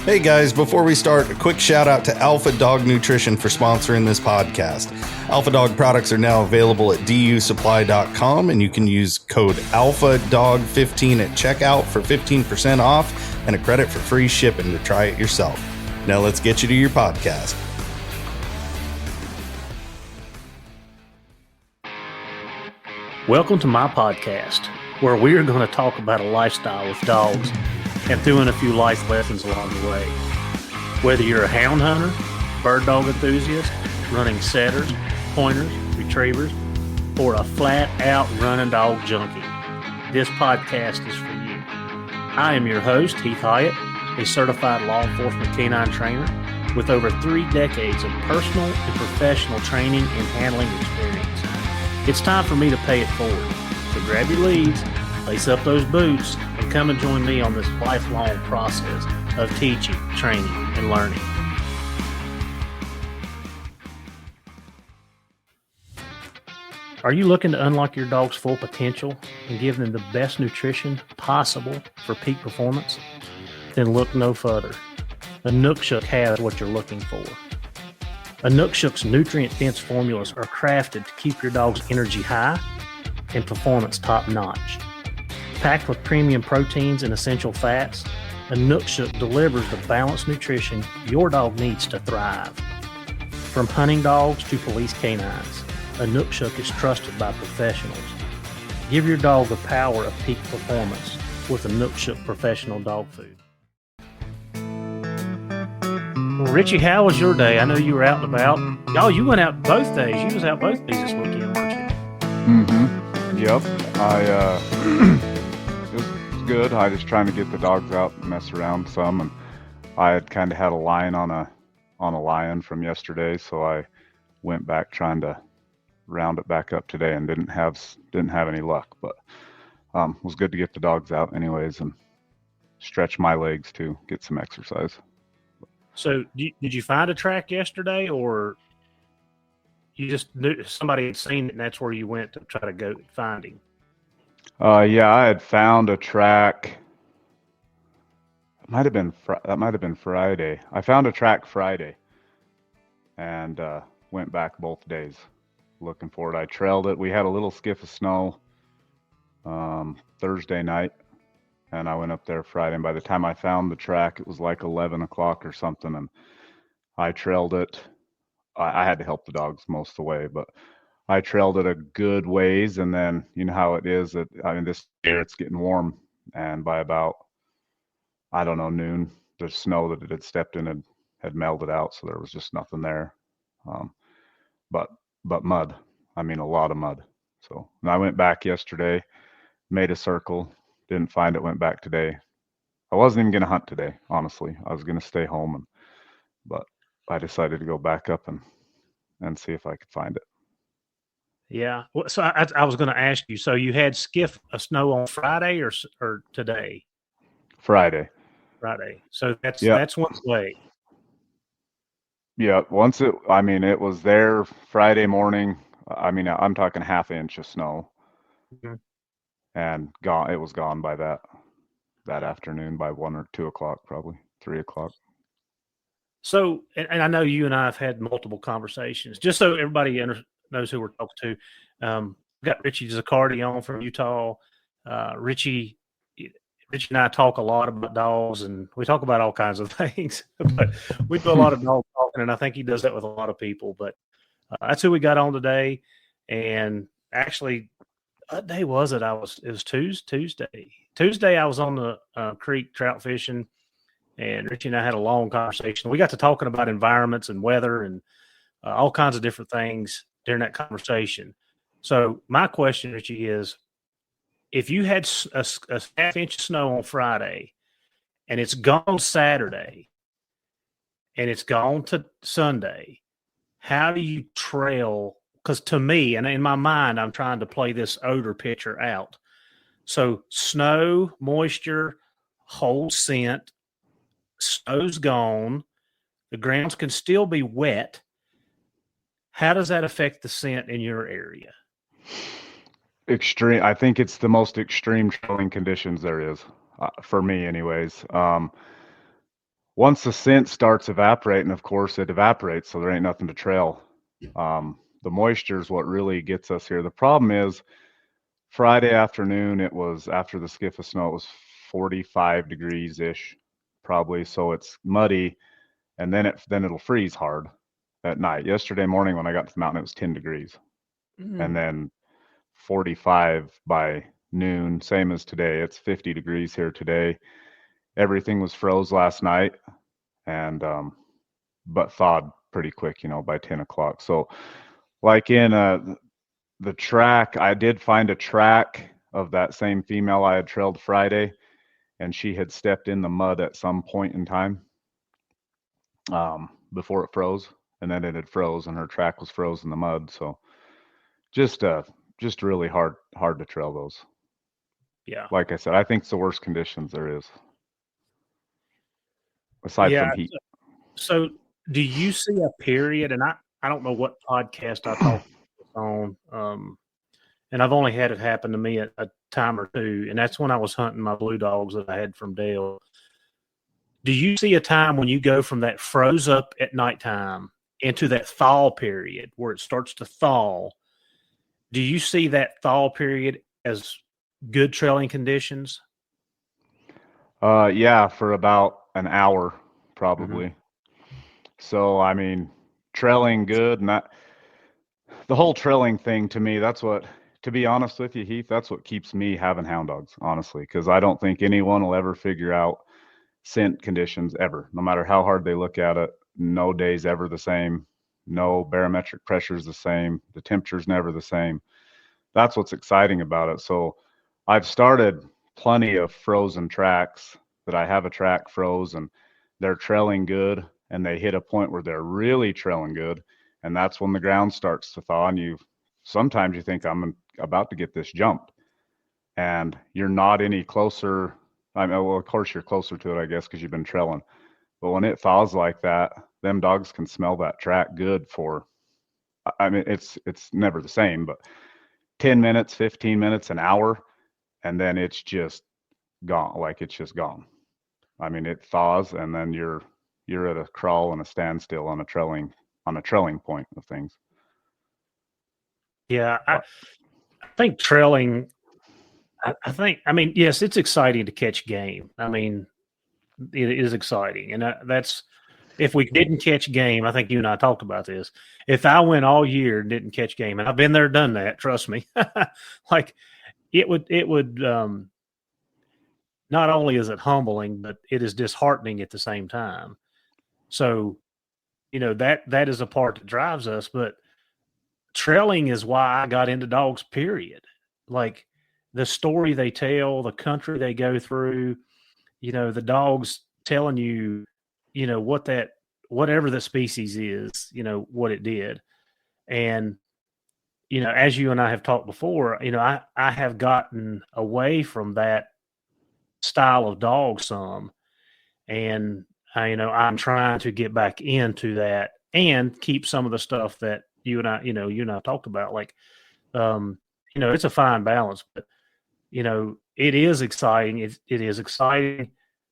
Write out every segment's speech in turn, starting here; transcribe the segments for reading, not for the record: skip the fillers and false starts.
Hey guys, before we start, a quick shout out to Alpha Dog Nutrition for sponsoring this podcast. Alpha Dog products are now available at dusupply.com, and you can use code ALPHADOG15 at checkout for 15% off and a credit for free shipping to try it yourself. Now let's get you to your podcast. Welcome to my podcast, where we are going to talk about a lifestyle with dogs and threw in a few life lessons along the way. Whether you're a hound hunter, bird dog enthusiast, running setters, pointers, retrievers, or a flat-out running dog junkie, this podcast is for you. I am your host, Heath Hyatt, a certified law enforcement canine trainer with over 3 decades of personal and professional training and handling experience. It's time for me to pay it forward. So grab your leads, lace up those boots, and come and join me on this lifelong process of teaching, training, and learning. Are you looking to unlock your dog's full potential and give them the best nutrition possible for peak performance? Then look no further. Inukshuk has what you're looking for. Inukshuk's nutrient-dense formulas are crafted to keep your dog's energy high and performance top-notch. Packed with premium proteins and essential fats, Inukshuk delivers the balanced nutrition your dog needs to thrive. From hunting dogs to police canines, Inukshuk is trusted by professionals. Give your dog the power of peak performance with Inukshuk professional dog food. Well, Richie, how was your day? I know you were out and about. Y'all, you went out both days. You was out both days this weekend, weren't you? Mm-hmm. Yep. It was good. I was trying to get the dogs out and mess around some, and I had kind of had a line on a lion from yesterday, so I went back trying to round it back up today and didn't have any luck, but it was good to get the dogs out anyways and stretch my legs too, get some exercise. So did you find a track yesterday, or you just knew somebody had seen it and that's where you went to try to go find him? Yeah, I had found a track. That might have been Friday. I found a track Friday and went back both days looking for it. I trailed it. We had a little skiff of snow Thursday night, and I went up there Friday, and by the time I found the track, it was like 11 o'clock or something, and I trailed it. I had to help the dogs most of the way, but I trailed it a good ways, and then you know how it is. This year it's getting warm, and by about, I don't know, noon, the snow that it had stepped in had melted out, so there was just nothing there. But mud. A lot of mud. So and I went back yesterday, made a circle, didn't find it, went back today. I wasn't even going to hunt today, honestly. I was going to stay home, but I decided to go back up and see if I could find it. Yeah. Well, so I was going to ask you, so you had skiff of snow on Friday or today? Friday. So that's one way. Yeah. It was there Friday morning. I'm talking half inch of snow. Mm-hmm. And gone. It was gone by that afternoon by 1 or 2 o'clock, probably 3 o'clock. So, and I know you and I have had multiple conversations, just so everybody knows who we're talking to. Got Richie Zaccardi on from Utah. Richie and I talk a lot about dogs, and we talk about all kinds of things, but we do a lot of dog talking, and I think he does that with a lot of people. But that's who we got on today. And actually, what day was it? It was Tuesday. Tuesday, I was on the creek trout fishing, and Richie and I had a long conversation. We got to talking about environments and weather and all kinds of different things during that conversation. So my question, Richie, is if you had a half inch of snow on Friday and it's gone Saturday and it's gone to Sunday, how do you trail? Because to me, and in my mind, I'm trying to play this odor picture out. So snow, moisture, holds scent, snow's gone, the grounds can still be wet. How does that affect the scent in your area? Extreme. I think it's the most extreme trailing conditions there is, for me anyways. once the scent starts evaporating, of course, it evaporates, so there ain't nothing to trail. The moisture is what really gets us here. The problem is Friday afternoon, it was after the skiff of snow, it was 45 degrees ish, probably. So it's muddy, and then it'll freeze hard at night. Yesterday morning when I got to the mountain, it was 10 degrees, and then 45 by noon. Same as today. It's 50 degrees here today. Everything was froze last night, and but thawed pretty quick, by 10 o'clock. So, like in the track, I did find a track of that same female I had trailed Friday, and she had stepped in the mud at some point in time before it froze, and then it had froze, and her track was frozen in the mud. So just really hard to trail those. Yeah. Like I said, I think it's the worst conditions there is, aside from heat. So do you see a period, and I don't know what podcast I talked on, and I've only had it happen to me a time or two, and that's when I was hunting my blue dogs that I had from Dale. Do you see a time when you go from that froze up at nighttime into that thaw period where it starts to thaw? Do you see that thaw period as good trailing conditions? Yeah, for about an hour, probably. Mm-hmm. So, I mean, trailing good, and the whole trailing thing to me, to be honest with you, Heath, that's what keeps me having hound dogs, honestly, because I don't think anyone will ever figure out scent conditions ever, no matter how hard they look at it. No day's ever the same. No barometric pressure is the same. The temperature's never the same. That's what's exciting about it. So I've started plenty of frozen tracks that I have a track froze and they're trailing good, and they hit a point where they're really trailing good. And that's when the ground starts to thaw, and sometimes you think I'm about to get this jumped, and you're not any closer. I mean, well, of course you're closer to it, I guess, because you've been trailing. But when it thaws like that, them dogs can smell that track good for, I mean, it's never the same, but 10 minutes, 15 minutes, an hour, and then it's just gone. Like, it's just gone. I mean, it thaws, and then you're at a crawl and a standstill on a trailing point of things. Yeah, I think trailing. I mean, yes, it's exciting to catch game. I mean, it is exciting, and that's if we didn't catch game. I think you and I talked about this. If I went all year and didn't catch game, and I've been there, done that. Trust me. Like it would. Not only is it humbling, but it is disheartening at the same time. So, that is a part that drives us. But trailing is why I got into dogs. Period. Like the story they tell, the country they go through, the dogs telling you, whatever the species is, what it did. And, as you and I have talked before, I have gotten away from that style of dog some. And, I'm trying to get back into that and keep some of the stuff that you and I talked about. Like, it's a fine balance, but, it is exciting. It is exciting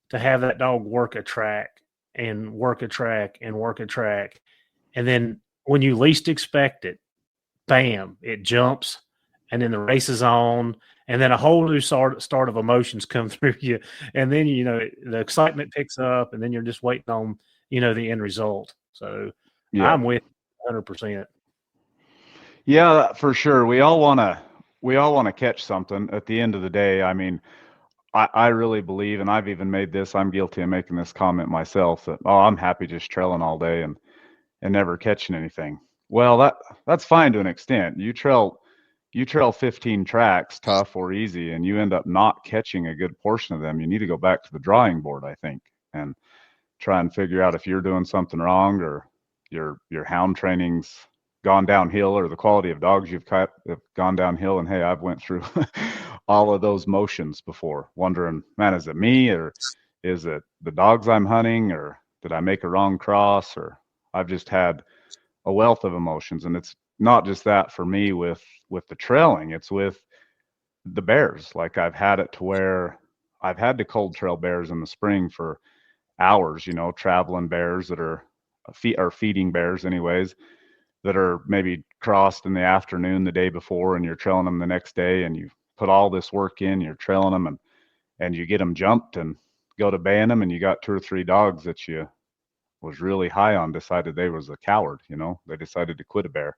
to have that dog work a track and work a track and work a track. And then when you least expect it, bam, it jumps, and then the race is on, and then a whole new start of emotions come through you. And then, the excitement picks up, and then you're just waiting on, the end result. So yeah. I'm with 100%. Yeah, for sure. We all want to catch something at the end of the day. I mean, I really believe, and I've even made this, I'm guilty of making this comment myself, that, I'm happy just trailing all day and never catching anything. Well, that's fine to an extent. You trail 15 tracks, tough or easy, and you end up not catching a good portion of them. You need to go back to the drawing board, I think, and try and figure out if you're doing something wrong, or your hound training's gone downhill, or the quality of dogs you've caught have gone downhill. And hey, I've went through all of those motions before, wondering, man, is it me, or is it the dogs I'm hunting, or did I make a wrong cross? Or I've just had a wealth of emotions. And it's not just that for me with the trailing, it's with the bears. Like, I've had it to where I've had to cold trail bears in the spring for hours, you know, traveling bears that are feeding bears anyways, that are maybe crossed in the afternoon the day before, and you're trailing them the next day, and you put all this work in, you're trailing them, and you get them jumped and go to baying them, and you got 2 or 3 dogs that you was really high on decided they was a coward, you know, they decided to quit a bear.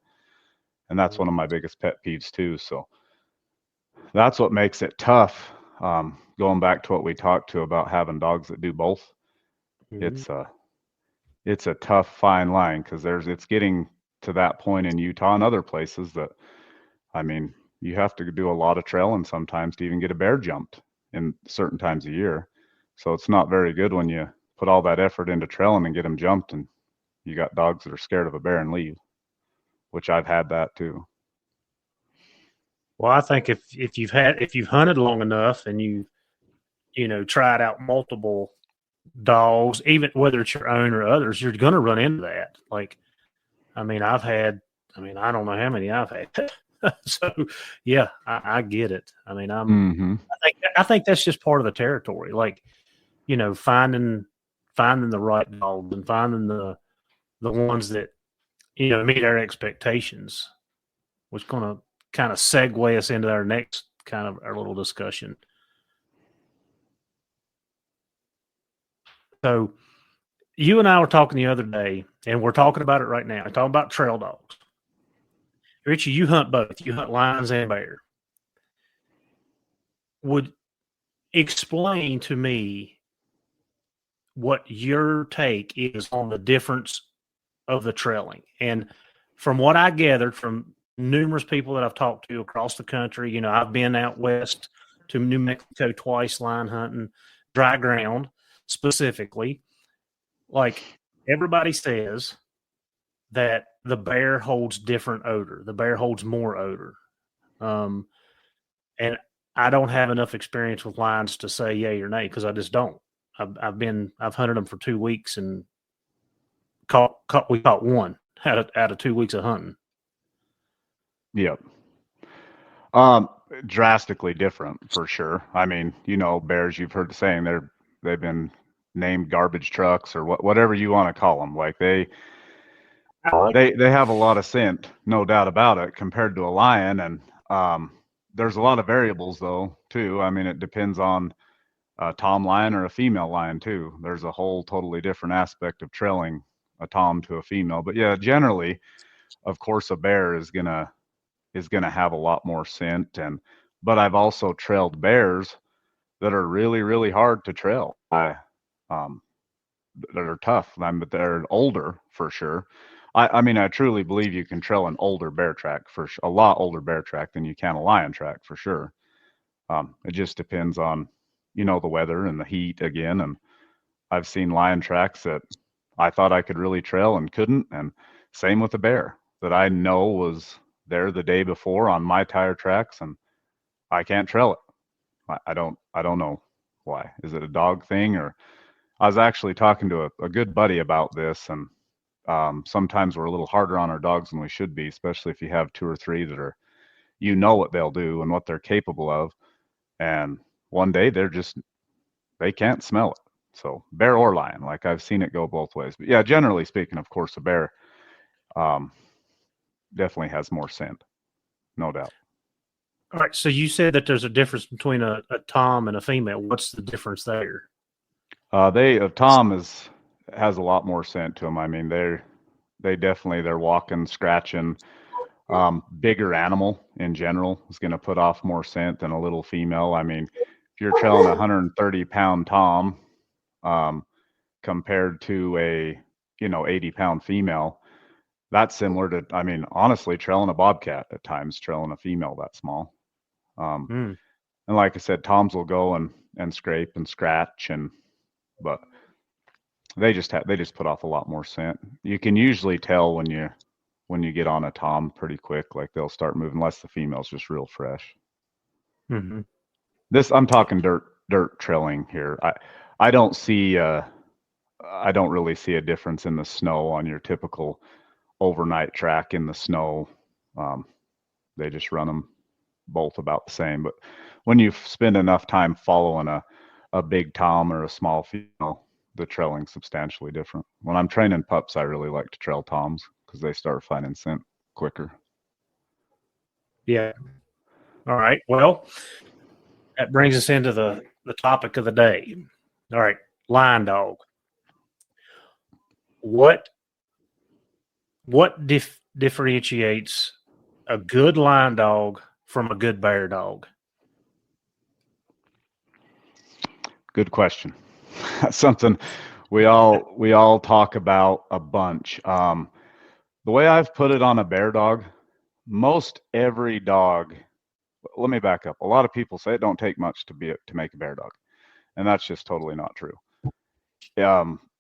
And that's one of my biggest pet peeves too. So that's what makes it tough. Going back to what we talked to about having dogs that do both, Mm-hmm. it's a tough fine line, because it's getting to that point in Utah and other places that, I mean, you have to do a lot of trailing sometimes to even get a bear jumped in certain times of year. So it's not very good when you put all that effort into trailing and get them jumped, and you got dogs that are scared of a bear and leave, which I've had that too. Well, I think if you've hunted long enough and you know tried out multiple dogs, even whether it's your own or others, you're going to run into that. Like, I mean, I don't know how many I've had. So yeah, I get it. I mean, Mm-hmm. I think that's just part of the territory. Like, you know, finding the right dogs and finding the ones that, you know, meet our expectations was going to kind of segue us into our next kind of our little discussion. So you and I were talking the other day, and we're talking about it right now. We're talking about trail dogs. Richie, you hunt both. You hunt lions and bear. Would explain to me what your take is on the difference of the trailing. And from what I gathered from numerous people that I've talked to across the country, you know, I've been out west to New Mexico twice line hunting, dry ground specifically. Like, everybody says that the bear holds different odor. The bear holds more odor. And I don't have enough experience with lions to say yay or nay, because I just don't. I've hunted them for 2 weeks and we caught one out of 2 weeks of hunting. Yep. Drastically different for sure. I mean, you know, bears, you've heard the saying, they've been named garbage trucks or whatever you want to call them. Like they have a lot of scent, no doubt about it, compared to a lion. And there's a lot of variables though too. I mean, it depends on a tom lion or a female lion too. There's a whole totally different aspect of trailing a tom to a female. But yeah, generally, of course, a bear is gonna have a lot more scent. But I've also trailed bears that are really, really hard to trail. That are tough, but they're older for sure. I mean, I truly believe you can trail an older bear track a lot older bear track than you can a lion track for sure. It just depends on, you know, the weather and the heat again. And I've seen lion tracks that I thought I could really trail and couldn't. And same with the bear that I know was there the day before on my tire tracks, and I can't trail it. I don't know why. Is it a dog thing? Or I was actually talking to a good buddy about this, and sometimes we're a little harder on our dogs than we should be, especially if you have 2 or 3 that are, you know, what they'll do and what they're capable of. And one day they can't smell it. So bear or lion, like I've seen it go both ways. But yeah, generally speaking, of course, a bear definitely has more scent, no doubt. All right. So you said that there's a difference between a tom and a female. What's the difference there? Tom has a lot more scent to them. I mean, they're walking, scratching. Bigger animal in general is going to put off more scent than a little female. I mean, if you're trailing a 130-pound tom, compared to a 80-pound female, that's similar to, I mean, honestly, trailing a bobcat at times, trailing a female that small. And like I said, toms will go and scrape and scratch, but they just put off a lot more scent. You can usually tell when you get on a tom pretty quick, like they'll start moving, unless the female's just real fresh. Mm-hmm. I'm talking dirt trailing here. I don't really see a difference in the snow on your typical overnight track in the snow. They just run them both about the same. But when you spend enough time following a big tom or a small female, the trailing substantially different. When I'm training pups, I really like to trail toms because they start finding scent quicker. Yeah. All right. Well, that brings us into the topic of the day. All right. Line dog. What differentiates a good line dog from a good bear dog? Good question. That's something we all talk about a bunch. The way I've put it on a bear dog, most every dog. Let me back up. A lot of people say it don't take much to make a bear dog, and that's just totally not true.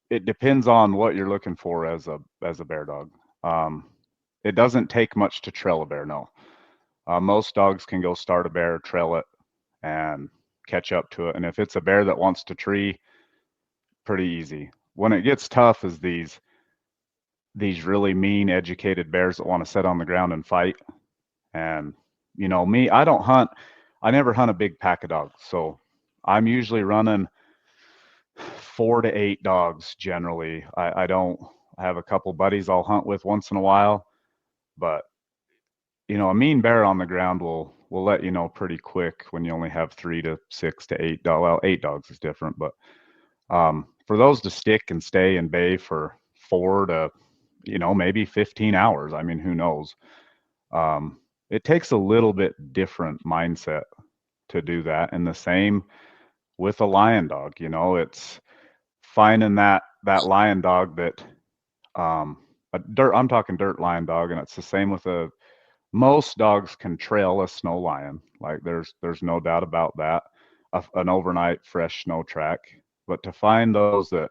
It depends on what you're looking for as a bear dog. It doesn't take much to trail a bear. No, most dogs can go start a bear, trail it, and catch up to it. And if it's a bear that wants to tree, pretty easy. When it gets tough is these really mean, educated bears that want to sit on the ground and fight. And me, I never hunt a big pack of dogs, so I'm usually running 4 to 8 dogs generally. I have a couple buddies I'll hunt with once in a while, but a mean bear on the ground will let you know pretty quick when you only have 3 to 6 to 8 dogs. Well, 8 dogs is different, but for those to stick and stay and bay for 4 to maybe 15 hours, I mean, who knows? It takes a little bit different mindset to do that. And the same with a lion dog. It's finding that lion dog that I'm talking dirt lion dog, and it's the same with most dogs can trail a snow lion. Like there's no doubt about that. An overnight fresh snow track. But to find those that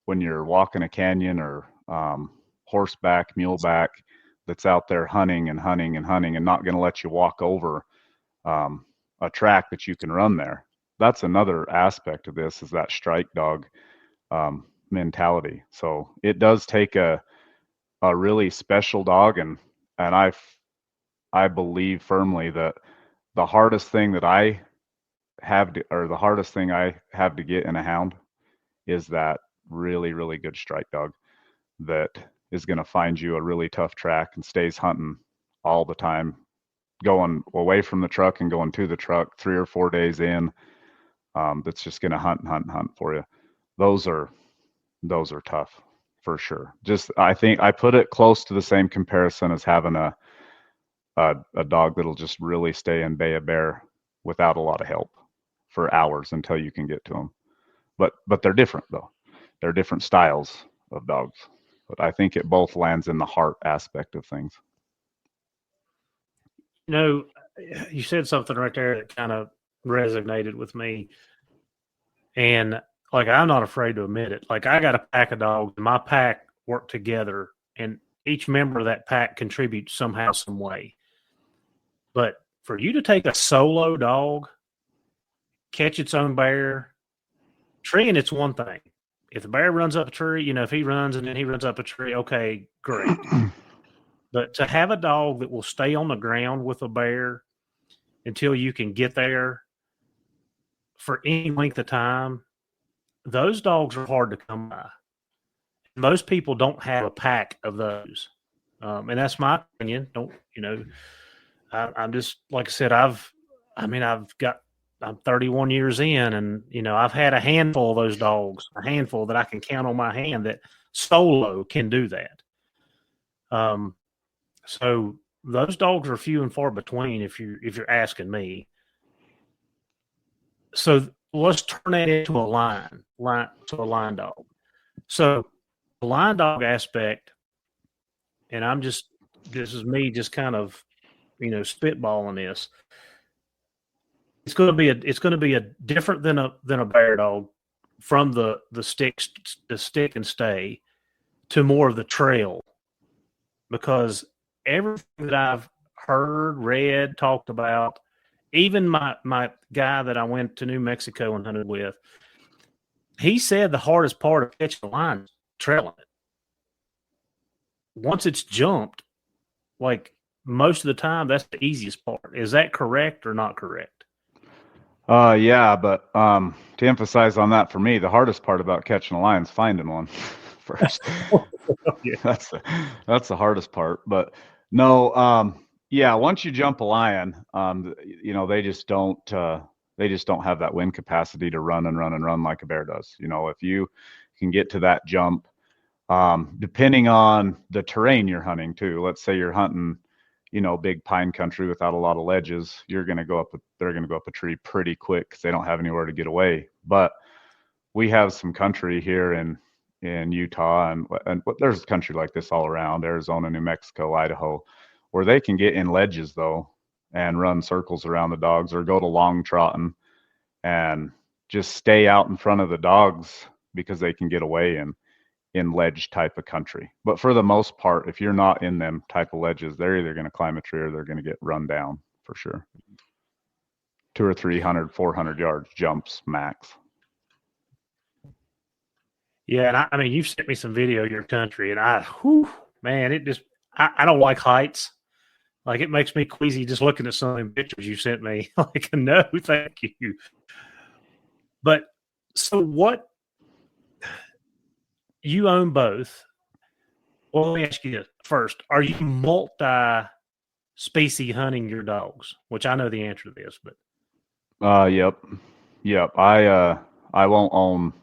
when you're walking a canyon or horseback, muleback, that's out there hunting and hunting and hunting and not going to let you walk over a track that you can run there. That's another aspect of this, is that strike dog mentality. So it does take a really special dog, and I believe firmly that the hardest thing that I have to get in a hound is that really, really good strike dog that is going to find you a really tough track and stays hunting all the time, going away from the truck and going to the truck 3 or 4 days in. That's just going to hunt for you. Those are tough for sure. I think I put it close to the same comparison as having a dog that'll just really stay and bay a bear without a lot of help for hours until you can get to them. But they're different though. They're different styles of dogs. But I think it both lands in the heart aspect of things. You said something right there that kind of resonated with me. And like, I'm not afraid to admit it. Like, I got a pack of dogs, and my pack work together, and each member of that pack contributes somehow, some way. But for you to take a solo dog, catch its own bear, treeing, it's one thing. If the bear runs up a tree, if he runs and then he runs up a tree, okay, great. But to have a dog that will stay on the ground with a bear until you can get there for any length of time, those dogs are hard to come by. Most people don't have a pack of those. And that's my opinion. I'm just, like I said, I'm 31 years in, and, I've had a handful of those dogs, a handful that I can count on my hand that solo can do that. So those dogs are few and far between if you're asking me. So let's turn that into a line dog. So the line dog aspect, and this is me just kind of, spitballing this. It's going to be a different than a bear dog, from the stick and stay to more of the trail, because everything that I've heard, read, talked about, even my guy that I went to New Mexico and hunted with, he said the hardest part of catching a line is trailing it. Once it's jumped, like most of the time, that's the easiest part. Is that correct or not correct? Yeah, but to emphasize on that for me, the hardest part about catching a lion is finding one first. Yeah. That's the hardest part. But no, yeah, once you jump a lion, they just don't have that wind capacity to run and run and run like a bear does. If you can get to that jump, depending on the terrain you're hunting too. Let's say you're hunting, big pine country without a lot of ledges, they're going to go up a tree pretty quick because they don't have anywhere to get away. But we have some country here in Utah, and there's country like this all around Arizona, New Mexico, Idaho, where they can get in ledges though and run circles around the dogs or go to long trotting and just stay out in front of the dogs because they can get away in ledge type of country. But for the most part, if you're not in them type of ledges, they're either going to climb a tree or they're going to get run down for sure. 200 or 300, 400 yards jumps max. Yeah, and I mean, you've sent me some video of your country, and man, it just I don't like heights. Like, it makes me queasy just looking at some of the pictures you sent me. Like, no, thank you. But so what? You own both. Well, let me ask you this first: are you multi-species hunting your dogs? Which I know the answer to this, but Yep. I won't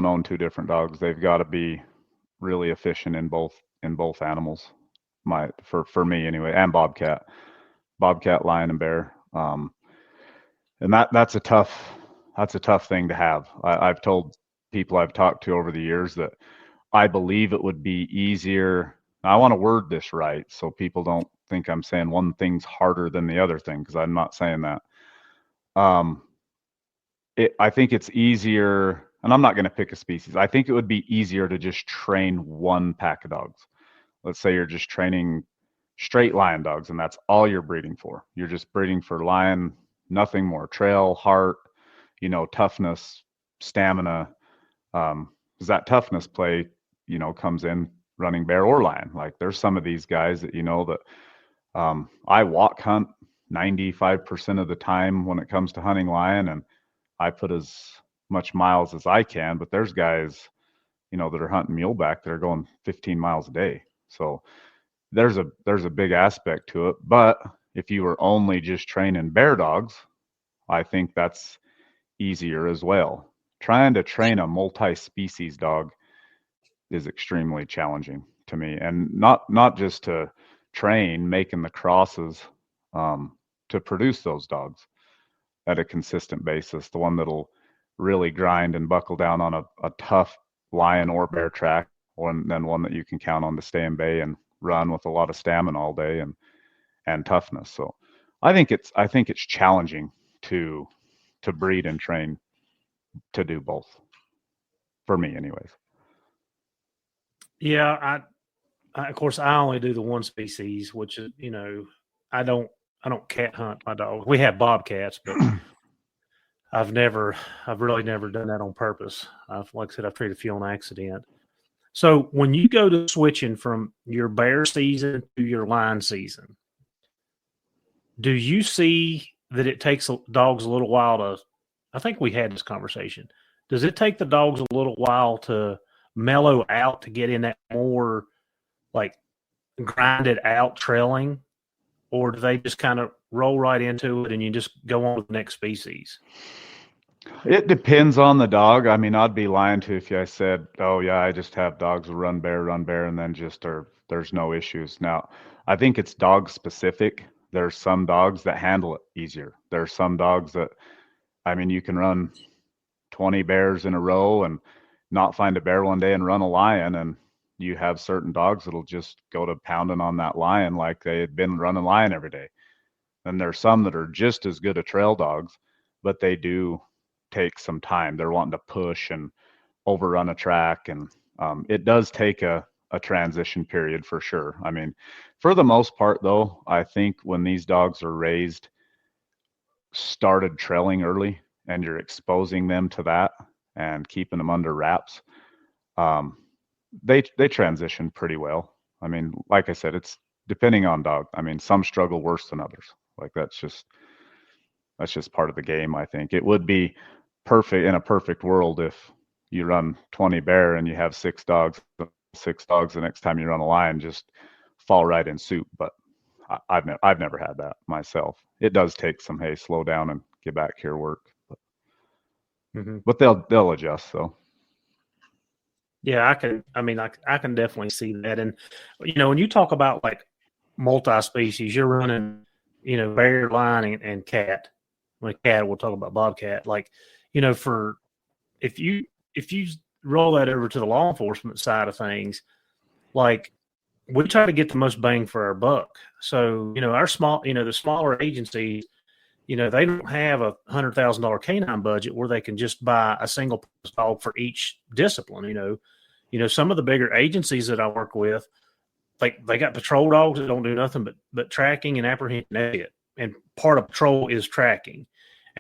own two different dogs. They've got to be really efficient in both animals. For me anyway, and bobcat, lion, and bear. And that's a tough thing to have. I've told people I've talked to over the years that I believe it would be easier. I want to word this right so people don't think I'm saying one thing's harder than the other thing, because I'm not saying that. I think it's easier, and I'm not going to pick a species. I think it would be easier to just train one pack of dogs. Let's say you're just training straight lion dogs, and that's all you're breeding for. You're just breeding for lion, nothing more. Trail, heart, toughness, stamina. Because that toughness play, comes in running bear or lion. Like, there's some of these guys that that I walk hunt 95% of the time when it comes to hunting lion, and I put as much miles as I can. But there's guys, that are hunting muleback that are going 15 miles a day. So there's a big aspect to it. But if you were only just training bear dogs, I think that's easier as well. Trying to train a multi-species dog is extremely challenging to me, and not just to train, making the crosses to produce those dogs at a consistent basis. The one that'll really grind and buckle down on a tough lion or bear track, and then one that you can count on to stay in bay and run with a lot of stamina all day and toughness. So I think it's challenging to breed and train to do both, for me anyways. yeah, of course I only do the one species, which is I don't cat hunt my dog. We have bobcats, but I've really never done that on purpose. Like I said, I've treated a few on accident. So when you go to switching from your bear season to your lion season, do you see that it takes dogs a little while to? I think we had this conversation. Does it take the dogs a little while to mellow out to get in that more like grinded out trailing, or do they just kind of roll right into it and you just go on with the next species? It depends on the dog. I mean, I'd be lying to you if I said, "Oh yeah, I just have dogs who run bear, and then there's no issues." Now, I think it's dog specific. There's some dogs that handle it easier. There's some dogs that, I mean, you can run 20 bears in a row and not find a bear one day and run a lion, and you have certain dogs that'll just go to pounding on that lion like they had been running lion every day. And there's some that are just as good at trail dogs, but they do take some time. They're wanting to push and overrun a track, and it does take a transition period for sure. I mean, for the most part though, I think when these dogs are raised, started trailing early, and you're exposing them to that and keeping them under wraps, they transition pretty well. I mean, like I said, it's depending on dog. I mean, some struggle worse than others. Like, that's just That's just part of the game. I think it would be perfect in a perfect world if you run 20 bear and you have 6 dogs. The next time you run a lion just fall right in soup. But I've never had that myself. It does take some, hey, slow down and get back here work. But they'll adjust though. Yeah, I can definitely see that. And when you talk about like multi-species, you're running, bear, lion, and cat. When cat, we'll talk about bobcat. Like, for if you roll that over to the law enforcement side of things, like we try to get the most bang for our buck. So, our the smaller agencies, they don't have $100,000 canine budget where they can just buy a single dog for each discipline. Some of the bigger agencies that I work with, like they got patrol dogs that don't do nothing but tracking and apprehension. And part of patrol is tracking.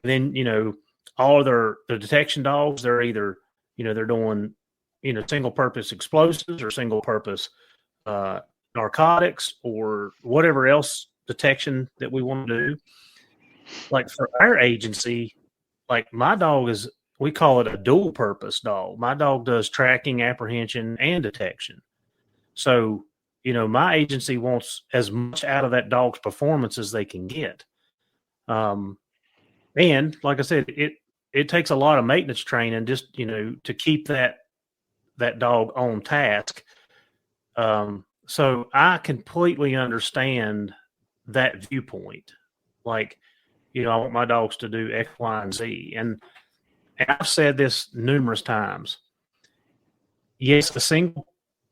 And then, all of their detection dogs, they're either, they're doing, single purpose explosives or single purpose narcotics or whatever else detection that we want to do. Like for our agency, like my dog we call it a dual purpose dog. My dog does tracking, apprehension, and detection. So, my agency wants as much out of that dog's performance as they can get. And like I said, it takes a lot of maintenance training just, to keep that dog on task. So I completely understand that viewpoint. Like, I want my dogs to do X, Y, and Z. And I've said this numerous times. Yes,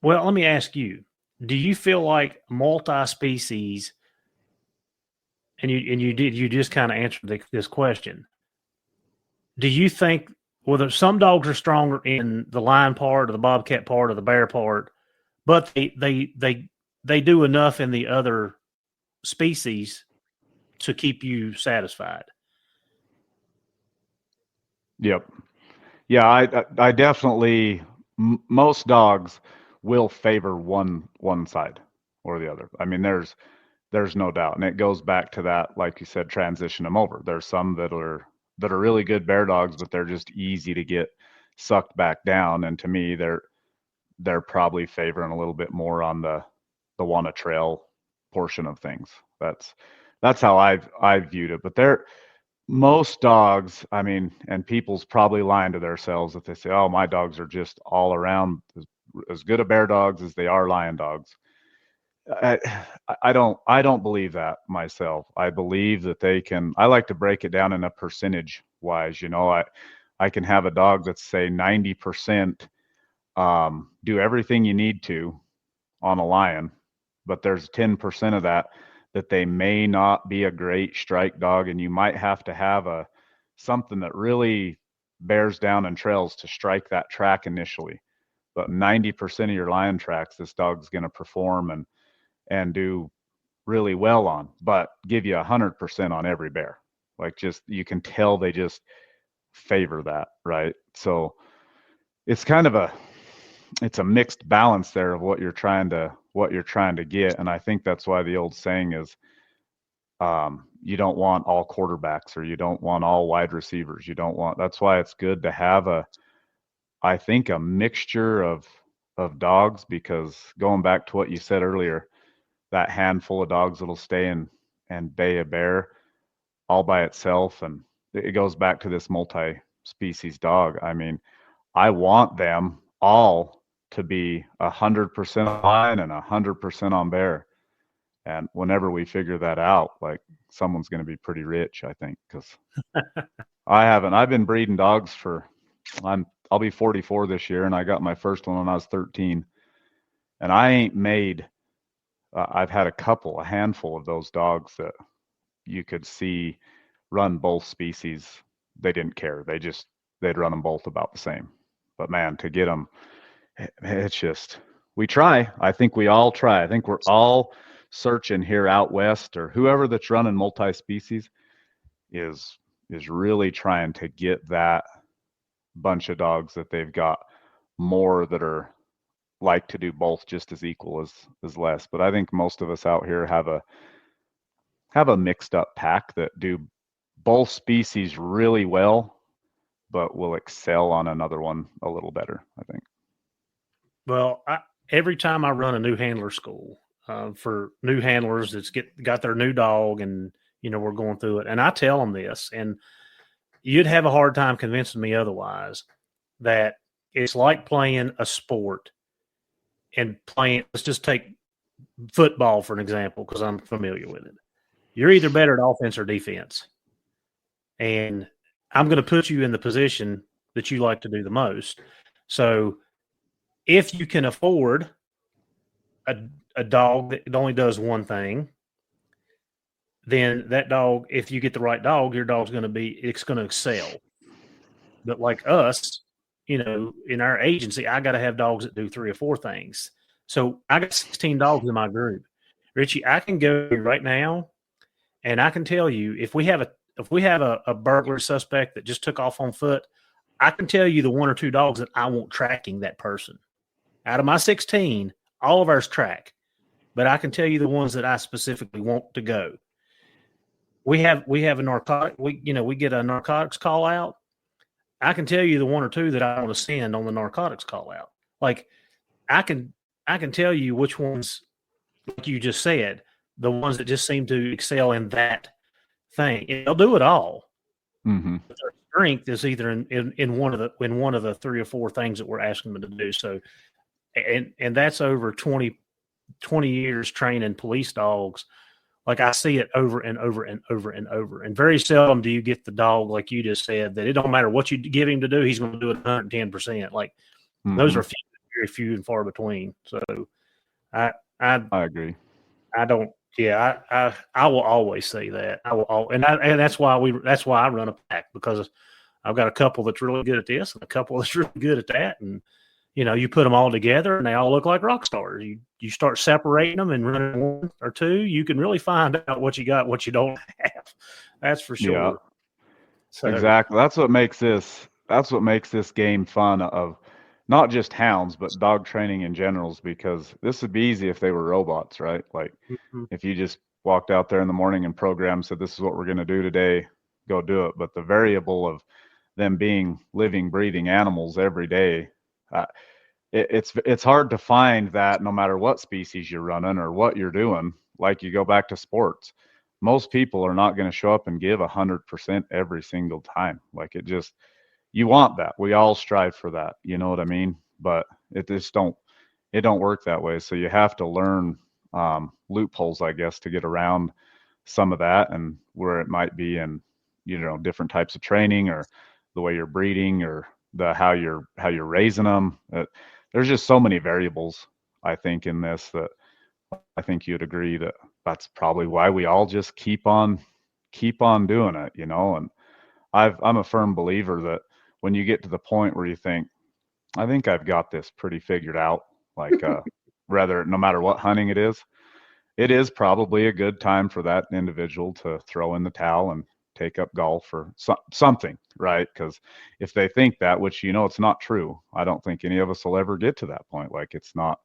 let me ask you, do you feel like multi-species, and you just kind of answered this question. Do you think whether some dogs are stronger in the lion part or the bobcat part or the bear part, but they do enough in the other species to keep you satisfied? Yep. Yeah, I definitely, most dogs will favor one side or the other. I mean, there's no doubt. And it goes back to that, like you said, transition them over. There's some that are really good bear dogs, but they're just easy to get sucked back down. And to me, they're probably favoring a little bit more on the want to trail portion of things. That's how I've viewed it. But most dogs, I mean, and people's probably lying to themselves if they say, "Oh, my dogs are just all around as good a bear dogs as they are lion dogs." I don't believe that myself. I believe that they can. I like to break it down in a percentage wise. I can have a dog that's say 90% do everything you need to on a lion, but there's 10% of that they may not be a great strike dog, and you might have to have something that really bears down and trails to strike that track initially. But 90% of your lion tracks, this dog's going to perform and do really well on, but give you 100% on every bear. Like, just, you can tell they just favor that, right? So it's kind of it's a mixed balance there of what you're trying to get. And I think that's why the old saying is, you don't want all quarterbacks, or you don't want all wide receivers. That's why it's good to have I think a mixture of dogs, because going back to what you said earlier, that handful of dogs that'll stay and bay a bear all by itself. And it goes back to this multi-species dog. I mean, I want them all to be 100% on lion and 100% on bear. And whenever we figure that out, like, someone's going to be pretty rich, I think, because I've been breeding dogs I'll be 44 this year, and I got my first one when I was 13. And I ain't made, I've had a handful of those dogs that you could see run both species. They didn't care. They'd run them both about the same. But man, to get them, it's just, we try. I think we all try. I think we're all searching here out west, or whoever that's running multi-species is really trying to get that bunch of dogs that they've got more that are like to do both just as equal as less. But I think most of us out here have a mixed up pack that do both species really well, but will excel on another one a little better, I think. Well, every time I run a new handler school for new handlers that's got their new dog, and we're going through it, and I tell them this, and you'd have a hard time convincing me otherwise, that it's like playing a sport and playing. Let's just take football for an example, because I'm familiar with it. You're either better at offense or defense, and I'm going to put you in the position that you like to do the most. So if you can afford a dog that only does one thing, then that dog, if you get the right dog, your dog's going to excel. But like us, in our agency, I got to have dogs that do 3 or 4 things. So I got 16 dogs in my group. Richie, I can go right now and I can tell you, if we have a burglary suspect that just took off on foot, I can tell you the 1 or 2 dogs that I want tracking that person. Out of my 16, all of ours track, but I can tell you the ones that I specifically want to go. We have a narcotic. We get a narcotics call out. I can tell you the 1 or 2 that I want to send on the narcotics call out. Like I can tell you which ones, like you just said, the ones that just seem to excel in that thing. And they'll do it all. Mm-hmm. But their strength is either in one of the 3 or 4 things that we're asking them to do. So, and that's over 20 years training police dogs. Like I see it over and over and over and over. And very seldom do you get the dog, like you just said, that it don't matter what you give him to do, he's going to do it 110%. Like those are very few and far between. So I agree. I don't. Yeah, I will always say that. I will, and that's why I run a pack, because I've got a couple that's really good at this and a couple that's really good at that, and you put them all together and they all look like rock stars. You start separating them and running 1 or 2, you can really find out what you got, what you don't have. That's for sure. Yeah. So, exactly. That's what makes this game fun, of not just hounds, but dog training in general, because this would be easy if they were robots, right? Like if you just walked out there in the morning and programmed, said, this is what we're going to do today, go do it. But the variable of them being living, breathing animals every day, it's hard to find that no matter what species you're running or what you're doing. Like you go back to sports, most people are not going to show up and give 100% every single time. Like you want that. We all strive for that. You know what I mean? But it don't work that way. So you have to learn loopholes, I guess, to get around some of that, and where it might be in, different types of training, or the way you're breeding, or how you're raising them. There's just so many variables, I think, in this, that I think you'd agree that that's probably why we all just keep on doing it, and I'm a firm believer that when you get to the point where you think, I think I've got this pretty figured out, like no matter what hunting it is probably a good time for that individual to throw in the towel and take up golf or something, right? Because if they think that, which it's not true, I don't think any of us will ever get to that point. Like it's not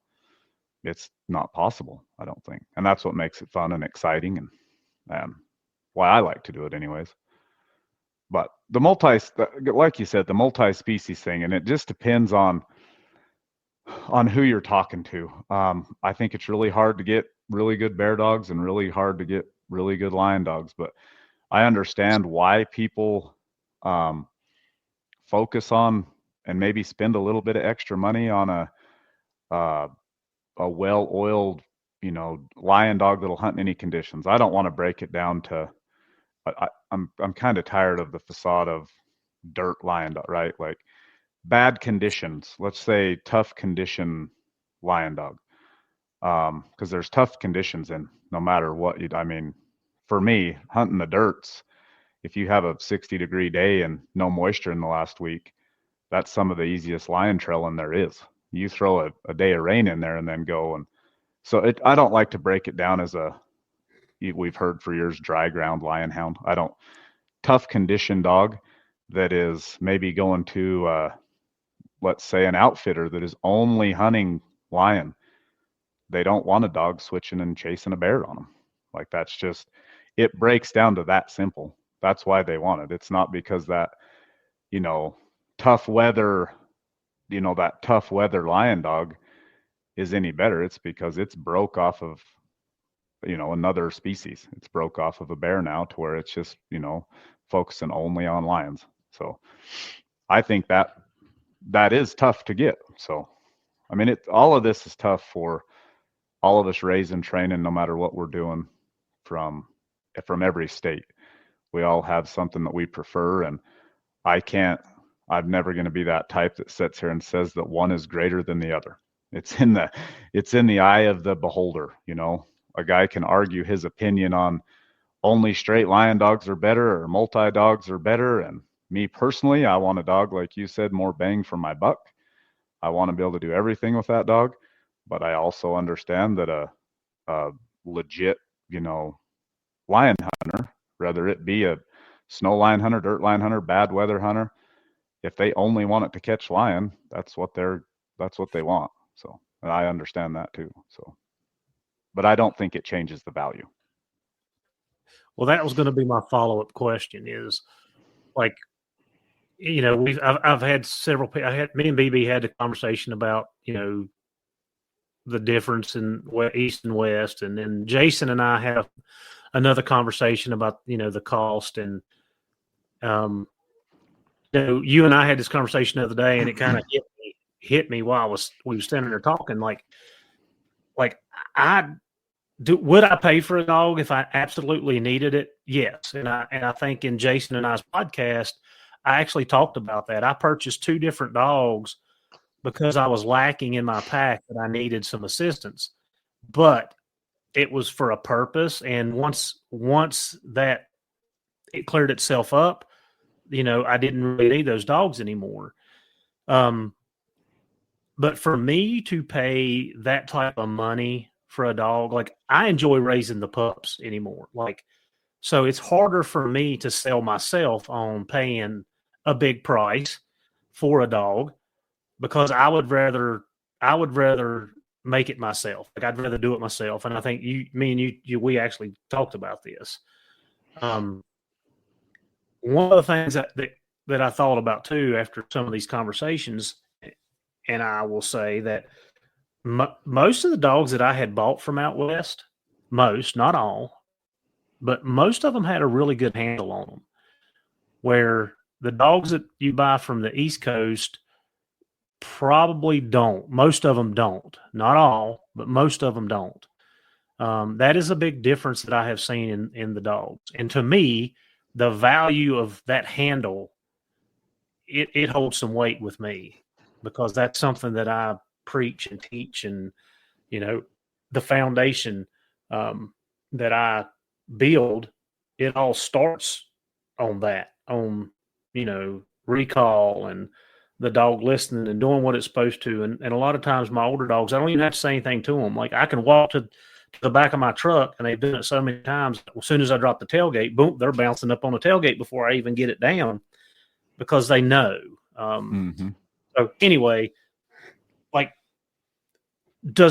possible, I don't think. And that's what makes it fun and exciting, and why I like to do it anyways. But like you said, the multi-species thing, and it just depends on who you're talking to. I think it's really hard to get really good bear dogs and really hard to get really good lion dogs, but I understand why people focus on and maybe spend a little bit of extra money on a well-oiled, lion dog that'll hunt in any conditions. I don't want to break it down to, I'm kind of tired of the facade of dirt lion dog, right? Like bad conditions, let's say tough condition lion dog, because there's tough conditions in no matter what for me, hunting the dirts, if you have a 60-degree day and no moisture in the last week, that's some of the easiest lion trailing there is. You throw a day of rain in there and then go. And so I don't like to break it down as we've heard for years, dry ground lion hound. Tough condition dog that is maybe going to, let's say, an outfitter that is only hunting lion. They don't want a dog switching and chasing a bear on them. Like that's just, it breaks down to that simple. That's why they want it. It's not because that, tough weather, that tough weather lion dog is any better. It's because it's broke off of, another species. It's broke off of a bear now to where it's just, focusing only on lions. So I think that is tough to get. So, I mean, all of this is tough for all of us raising, training, no matter what we're doing from every state. We all have something that we prefer, and I'm never going to be that type that sits here and says that one is greater than the other. It's in the eye of the beholder. A guy can argue his opinion on only straight lion dogs are better or multi dogs are better. And me personally, I want a dog, like you said, more bang for my buck. I want to be able to do everything with that dog, but I also understand that a legit, lion hunter, whether it be a snow lion hunter, dirt lion hunter, bad weather hunter, if they only want it to catch lion, that's what they want. So, and I understand that too. So, but I don't think it changes the value. Well, that was going to be my follow-up question is, like, I've had several, me and BB had a conversation about, the difference in East and West. And then Jason and I had another conversation about, the cost. And, you and I had this conversation the other day, and it kind of hit me while we were standing there talking, like would I pay for a dog if I absolutely needed it? Yes. And I think in Jason and I's podcast, I actually talked about that. I purchased 2 different dogs because I was lacking in my pack and I needed some assistance, but it was for a purpose. And once that it cleared itself up, I didn't really need those dogs anymore. But for me to pay that type of money for a dog, like, I enjoy raising the pups anymore. Like, so it's harder for me to sell myself on paying a big price for a dog, because I would rather make it myself. Like, I'd rather do it myself. And I think me and you, we actually talked about this. One of the things that I thought about too after some of these conversations, and I will say that most of the dogs that I had bought from out west, not all, but most of them had a really good handle on them, where the dogs that you buy from the East Coast probably don't. Most of them don't. Not all, but most of them don't. That is a big difference that I have seen in the dogs. And to me, the value of that handle, it holds some weight with me, because that's something that I preach and teach. And, the foundation that I build, it all starts on that, on, recall and the dog listening and doing what it's supposed to. And a lot of times my older dogs, I don't even have to say anything to them. Like, I can walk to the back of my truck, and they've done it so many times. As soon as I drop the tailgate, boom, they're bouncing up on the tailgate before I even get it down, because they know. So anyway, like, let me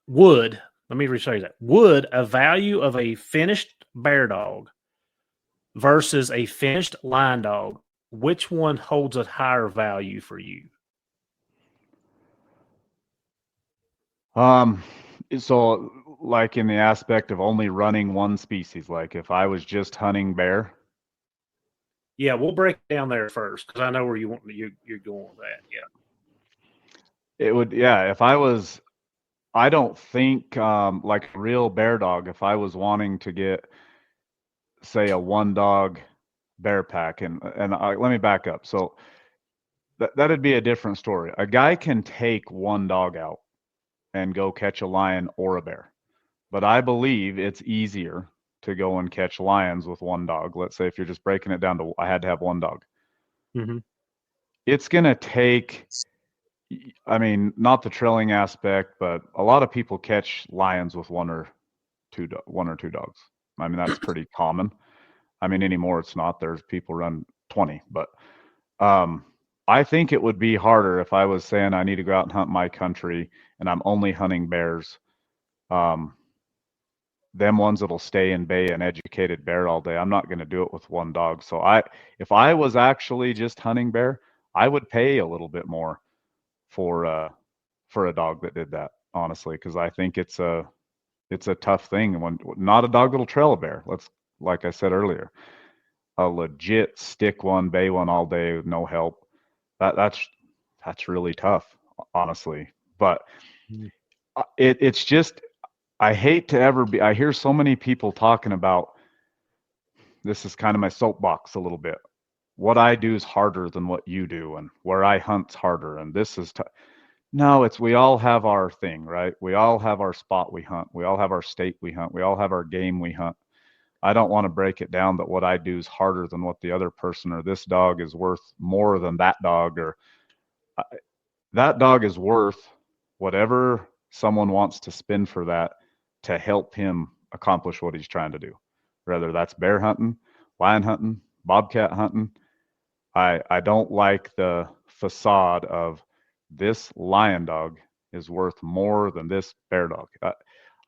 rephrase that. Would a value of a finished bear dog versus a finished lion dog, which one holds a higher value for you? So, like, in the aspect of only running one species, like if I was just hunting bear. Yeah, we'll break it down there first, because I know where you're going with that. Yeah. It would, yeah. If I was, I don't think like a real bear dog, if I was wanting to get, say, a 1-dog bear pack, and let me back up. So that'd be a different story. A guy can take 1 dog out and go catch a lion or a bear, but I believe it's easier to go and catch lions with 1 dog. Let's say if you're just breaking it down to, I had to have 1 dog. Mm-hmm. It's going to take, I mean, not the trailing aspect, but a lot of people catch lions with 1 or 2 dogs. I mean, that's pretty common. I mean, anymore it's not. There's people run 20, but I think it would be harder if I was saying I need to go out and hunt my country and I'm only hunting bears. them ones that'll stay in bay an educated bear all day. I'm not going to do it with one dog. So if I was actually just hunting bear, I would pay a little bit more for a dog that did that, honestly, because I think it's a tough thing. When not a dog that'll trail a bear. Like I said earlier, a legit stick one, bay one all day with no help. That's really tough, honestly. But it's just, I hate to ever be. I hear so many people talking about, this is kind of my soapbox a little bit. What I do is harder than what you do, and where I hunt's harder, and this is no, we all have our thing, right? We all have our spot we hunt. We all have our state we hunt. We all have our game we hunt. I don't want to break it down that what I do is harder than what the other person, or this dog is worth more than that dog, or that dog is worth whatever someone wants to spend for that to help him accomplish what he's trying to do. Whether that's bear hunting, lion hunting, bobcat hunting. I don't like the facade of this lion dog is worth more than this bear dog.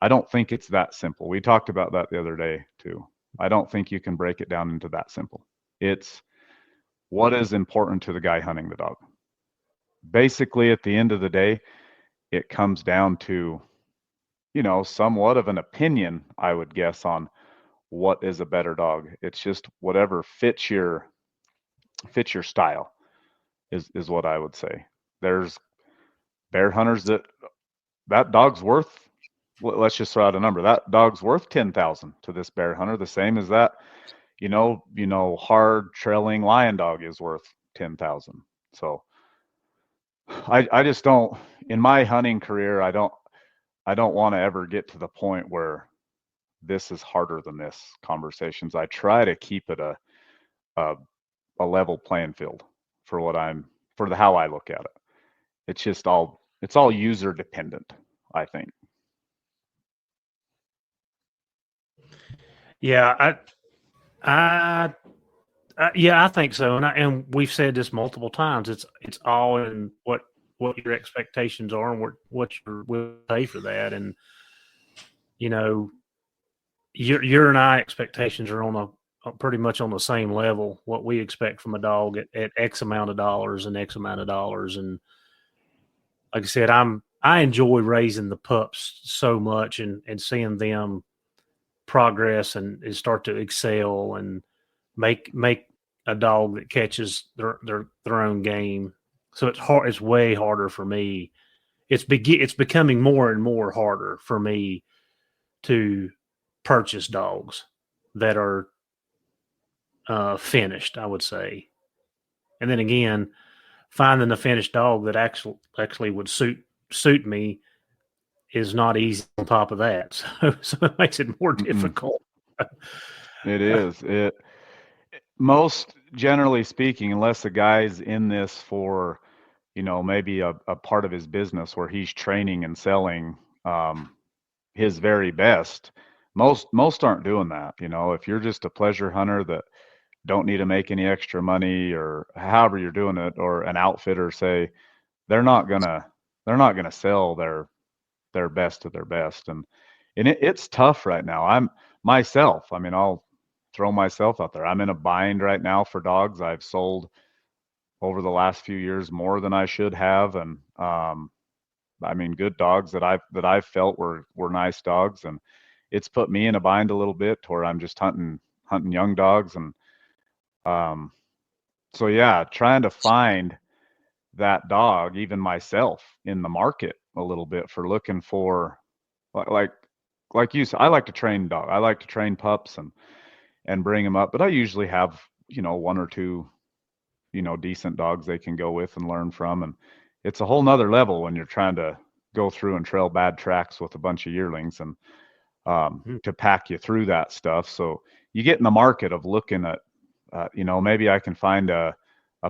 I don't think it's that simple. We talked about that the other day too. I don't think you can break it down into that simple. It's what is important to the guy hunting the dog. Basically, at the end of the day, it comes down to, somewhat of an opinion, I would guess, on what is a better dog. It's just whatever fits your style is what I would say. There's bear hunters that dog's worth, let's just throw out a number. That dog's worth 10,000 to this bear hunter, the same as that, hard trailing lion dog is worth 10,000. So I just don't, in my hunting career, I don't want to ever get to the point where this is harder than this conversations. I try to keep it a level playing field for how I look at it. It's just it's all user dependent, I think. Yeah, I think so, and we've said this multiple times. It's all in what your expectations are and what you're willing to pay for that, and your and I expectations are on pretty much on the same level. What we expect from a dog at X amount of dollars and X amount of dollars, and like I said, I enjoy raising the pups so much and seeing them progress and start to excel and make a dog that catches their own game. So it's hard. It's way harder for me. It's becoming more and more harder for me to purchase dogs that are finished, I would say. And then again, finding a finished dog that actually would suit me is not easy on top of that. So it makes it more difficult. It is. Most generally speaking, unless the guy's in this for, maybe a part of his business where he's training and selling his very best, most aren't doing that. If you're just a pleasure hunter that don't need to make any extra money, or however you're doing it, or an outfitter, say, they're not gonna sell their best of their best. And it's tough right now. I'll throw myself out there. I'm in a bind right now for dogs. I've sold over the last few years more than I should have, and good dogs that I've felt were nice dogs, and it's put me in a bind a little bit where I'm just hunting young dogs. And so yeah, trying to find that dog, even myself, in the market a little bit for looking for, like you said, I like to train dog. I like to train pups and bring them up, but I usually have, one or two, decent dogs they can go with and learn from. And it's a whole nother level when you're trying to go through and trail bad tracks with a bunch of yearlings, and to pack you through that stuff. So you get in the market of looking at, maybe I can find a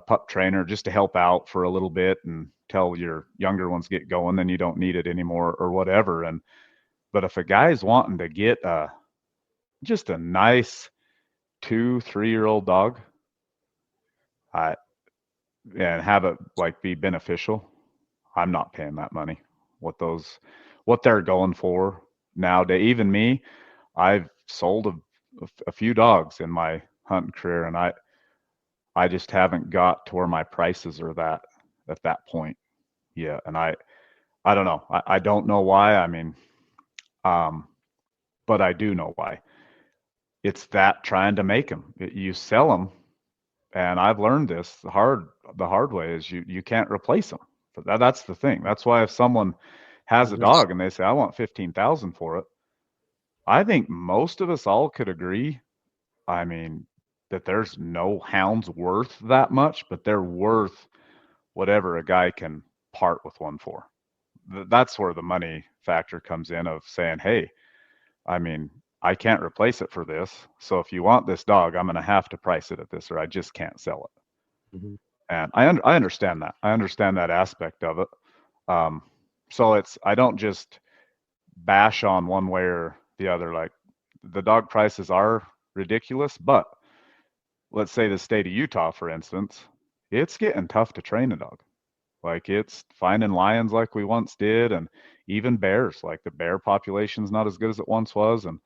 pup trainer just to help out for a little bit until your younger ones get going, then you don't need it anymore or whatever. But if a guy's wanting to get just a nice 2-3-year-old dog, and have it be beneficial, I'm not paying that money. What they're going for nowadays, even me, I've sold a few dogs in my hunting career, and I just haven't got to where my prices are at that point yet. And I don't know. I don't know why. I mean, but I do know why. It's that trying to make them. You sell them, and I've learned this the hard way is you can't replace them. But that's the thing. That's why if someone has a dog and they say I want 15,000 for it, I think most of us all could agree. I mean, that there's no hounds worth that much, but they're worth whatever a guy can part with one for. That's where the money factor comes in of saying, hey, I mean, I can't replace it for this. So if you want this dog, I'm going to have to price it at this, or I just can't sell it. Mm-hmm. And I understand that. I understand that aspect of it. So I don't just bash on one way or the other. Like the dog prices are ridiculous, but let's say the state of Utah, for instance, it's getting tough to train a dog. Like it's finding lions like we once did, and even bears. Like the bear population's not as good as it once was, and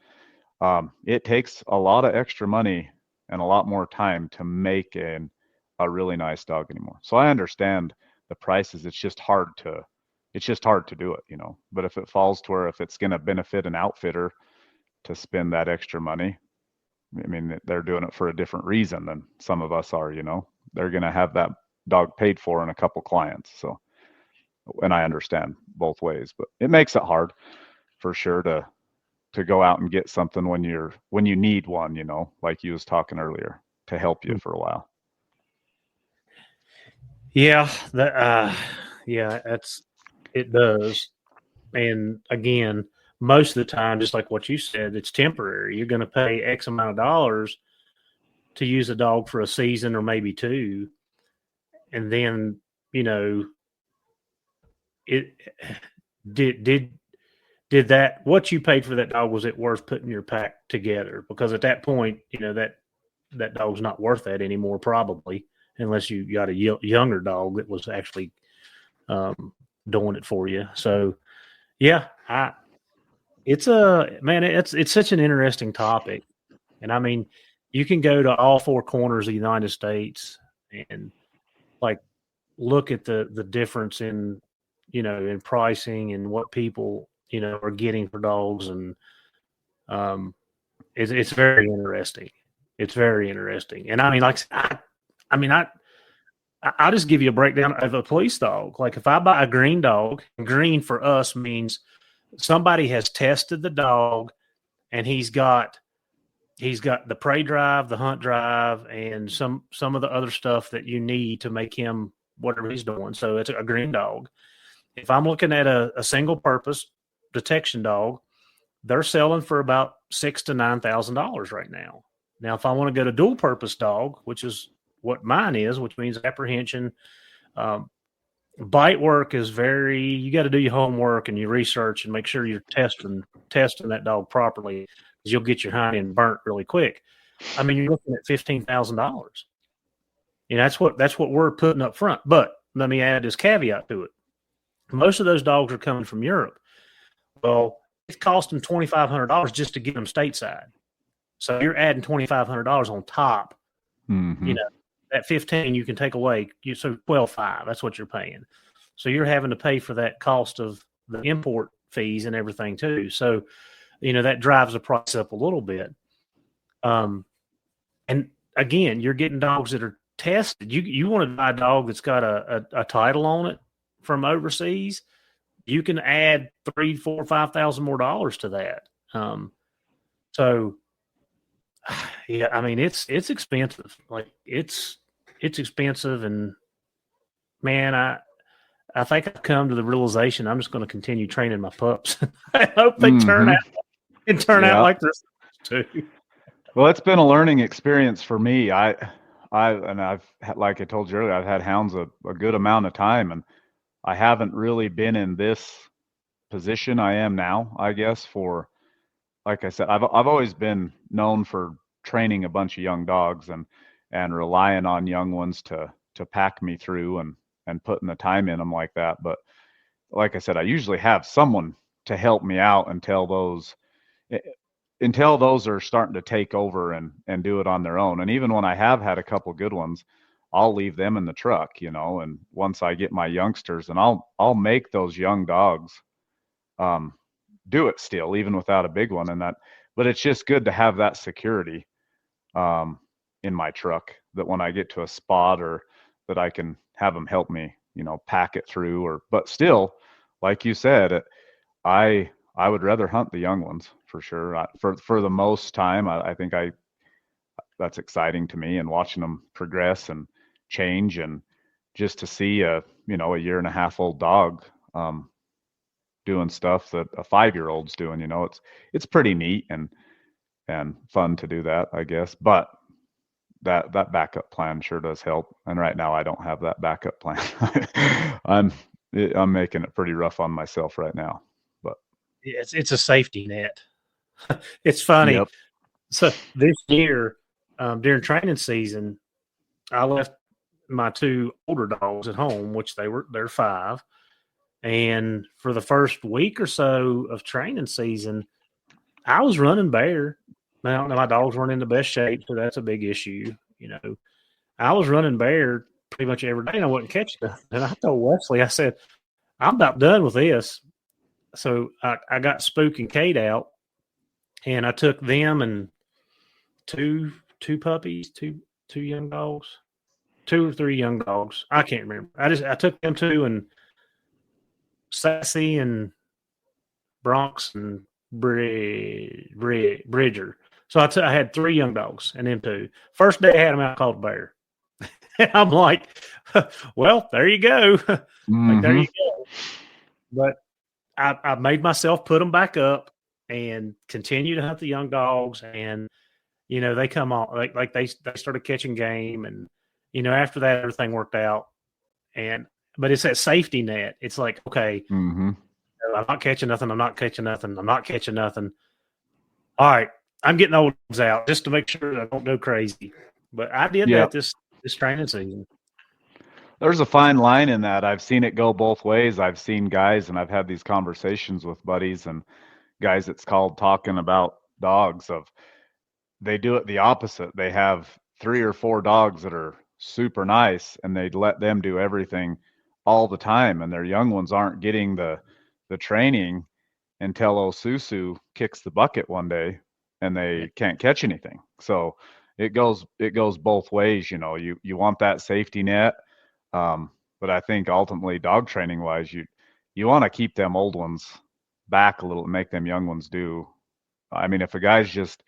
it takes a lot of extra money and a lot more time to make a really nice dog anymore. So I understand the prices. It's just hard to do it, you know. But if it falls to where if it's going to benefit an outfitter to spend that extra money, I mean, they're doing it for a different reason than some of us are, you know. They're going to have that dog paid for in a couple clients. So, and I understand both ways, but it makes it hard for sure to go out and get something when you need one, you know, like you was talking earlier, to help you for a while. Yeah, it does. And again, most of the time, just like what you said, it's temporary. You're going to pay X amount of dollars to use a dog for a season or maybe two. And then, you know, it did that, what you paid for that dog, was it worth putting your pack together? Because at that point, you know, that dog's not worth that anymore, probably, unless you got a younger dog that was actually doing it for you. So yeah, it's such an interesting topic. And I mean, you can go to all four corners of the United States and like look at the difference in, you know, in pricing and what people, you know, are getting for dogs. And it's very interesting. It's very interesting. And I mean, like, I'll just give you a breakdown of a police dog. Like if I buy a green dog, green for us means somebody has tested the dog and he's got the prey drive, the hunt drive, and some of the other stuff that you need to make him whatever he's doing. So it's a green dog. If I'm looking at a single purpose detection dog, they're selling for about $6,000 to $9,000 right now. Now, if I want to go to dual purpose dog, which is what mine is, which means apprehension, bite work is you got to do your homework and your research and make sure you're testing that dog properly, because you'll get your hind end burnt really quick. I mean, you're looking at $15,000. You know, that's what we're putting up front. But let me add this caveat to it. Most of those dogs are coming from Europe. Well, it's costing $2,500 just to get them stateside. So you're adding $2,500 on top. Mm-hmm. You know, that 15 you can take away. So 12.5, that's what you're paying. So you're having to pay for that cost of the import fees and everything too. So, you know, that drives the price up a little bit. And again, you're getting dogs that are tested. You want to buy a dog that's got a title on it from overseas, you can add $3,000, $4,000, $5,000 more dollars to that. So yeah, I mean, it's expensive. Like it's expensive. And man, I think I've come to the realization I'm just going to continue training my pups. I hope they turn out like this too. Well, it's been a learning experience for me. I've like I told you earlier, I've had hounds a good amount of time, and I haven't really been in this position I am now, I guess, for, like I said, I've always been known for training a bunch of young dogs and relying on young ones to pack me through and putting the time in them like that. But like I said, I usually have someone to help me out until those, until those are starting to take over and do it on their own. And even when I have had a couple good ones, I'll leave them in the truck, you know, and once I get my youngsters, and I'll make those young dogs do it still, even without a big one. But it's just good to have that security in my truck, that when I get to a spot, or that I can have them help me, you know, pack it through. But still, like you said, I would rather hunt the young ones for sure. For the most time, I think that's exciting to me, and watching them progress and change, and just to see a 1.5-year-old dog doing stuff that a 5-year-old's doing, you know, it's pretty neat and fun to do that, I guess. But that backup plan sure does help. And right now I don't have that backup plan. I'm making it pretty rough on myself right now. But it's a safety net. It's funny. Yep. So this year, during training season, I left my 2 older dogs at home, which they're 5. And for the first week or so of training season, I was running bear. Now, my dogs weren't in the best shape, so that's a big issue. You know, I was running bear pretty much every day, and I wasn't catching nothing. And I told Wesley, I said, I'm about done with this. So I got Spook and Kate out, and I took them and two puppies, two young dogs, 2 or 3 young dogs. I can't remember. I took them 2, and Sassy and Bronx and Bridger. So I had 3 young dogs and them 2. First day I had them out, called bear. And I'm like, well, there you go. Like, there you go. But I made myself put them back up and continue to hunt the young dogs. And, you know, they come on, like they started catching game. And, you know, after that, everything worked out. But it's that safety net. It's like, okay, I'm not catching nothing. I'm not catching nothing. I'm not catching nothing. All right, I'm getting old ones out just to make sure I don't go crazy. But I did that this training season. There's a fine line in that. I've seen it go both ways. I've seen guys, and I've had these conversations with buddies and guys it's called talking about dogs, of they do it the opposite. They have 3 or 4 dogs that are super nice, and they let them do everything all the time, and their young ones aren't getting the training until Osusu kicks the bucket one day and they can't catch anything. So it goes both ways. You know, you want that safety net, but I think ultimately, dog training wise, you want to keep them old ones back a little and make them young ones do. I mean, if a guy's just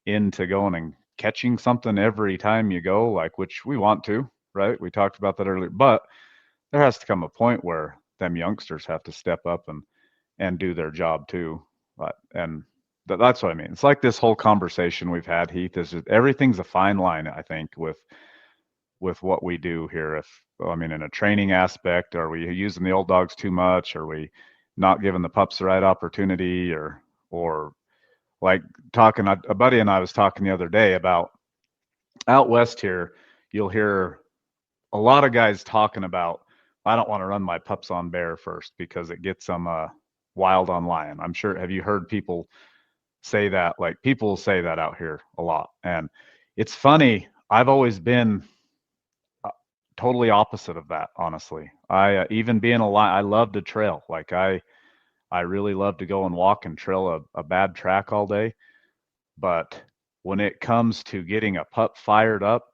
into going and catching something every time you go, like, which we want to, right? We talked about that earlier, but there has to come a point where them youngsters have to step up and do their job too. And that's what I mean. It's like this whole conversation we've had, Heath, is just, everything's a fine line, I think, with what we do here. In a training aspect, are we using the old dogs too much? Are we not giving the pups the right opportunity? Or like talking, a buddy and I was talking the other day about out west here, you'll hear a lot of guys talking about, I don't want to run my pups on bear first because it gets them wild on lion. I'm sure, have you heard people say that? Like, people say that out here a lot. And it's funny, I've always been totally opposite of that, honestly. I even being a lion, I love to trail. Like, I really love to go and walk and trail a bad track all day. But when it comes to getting a pup fired up,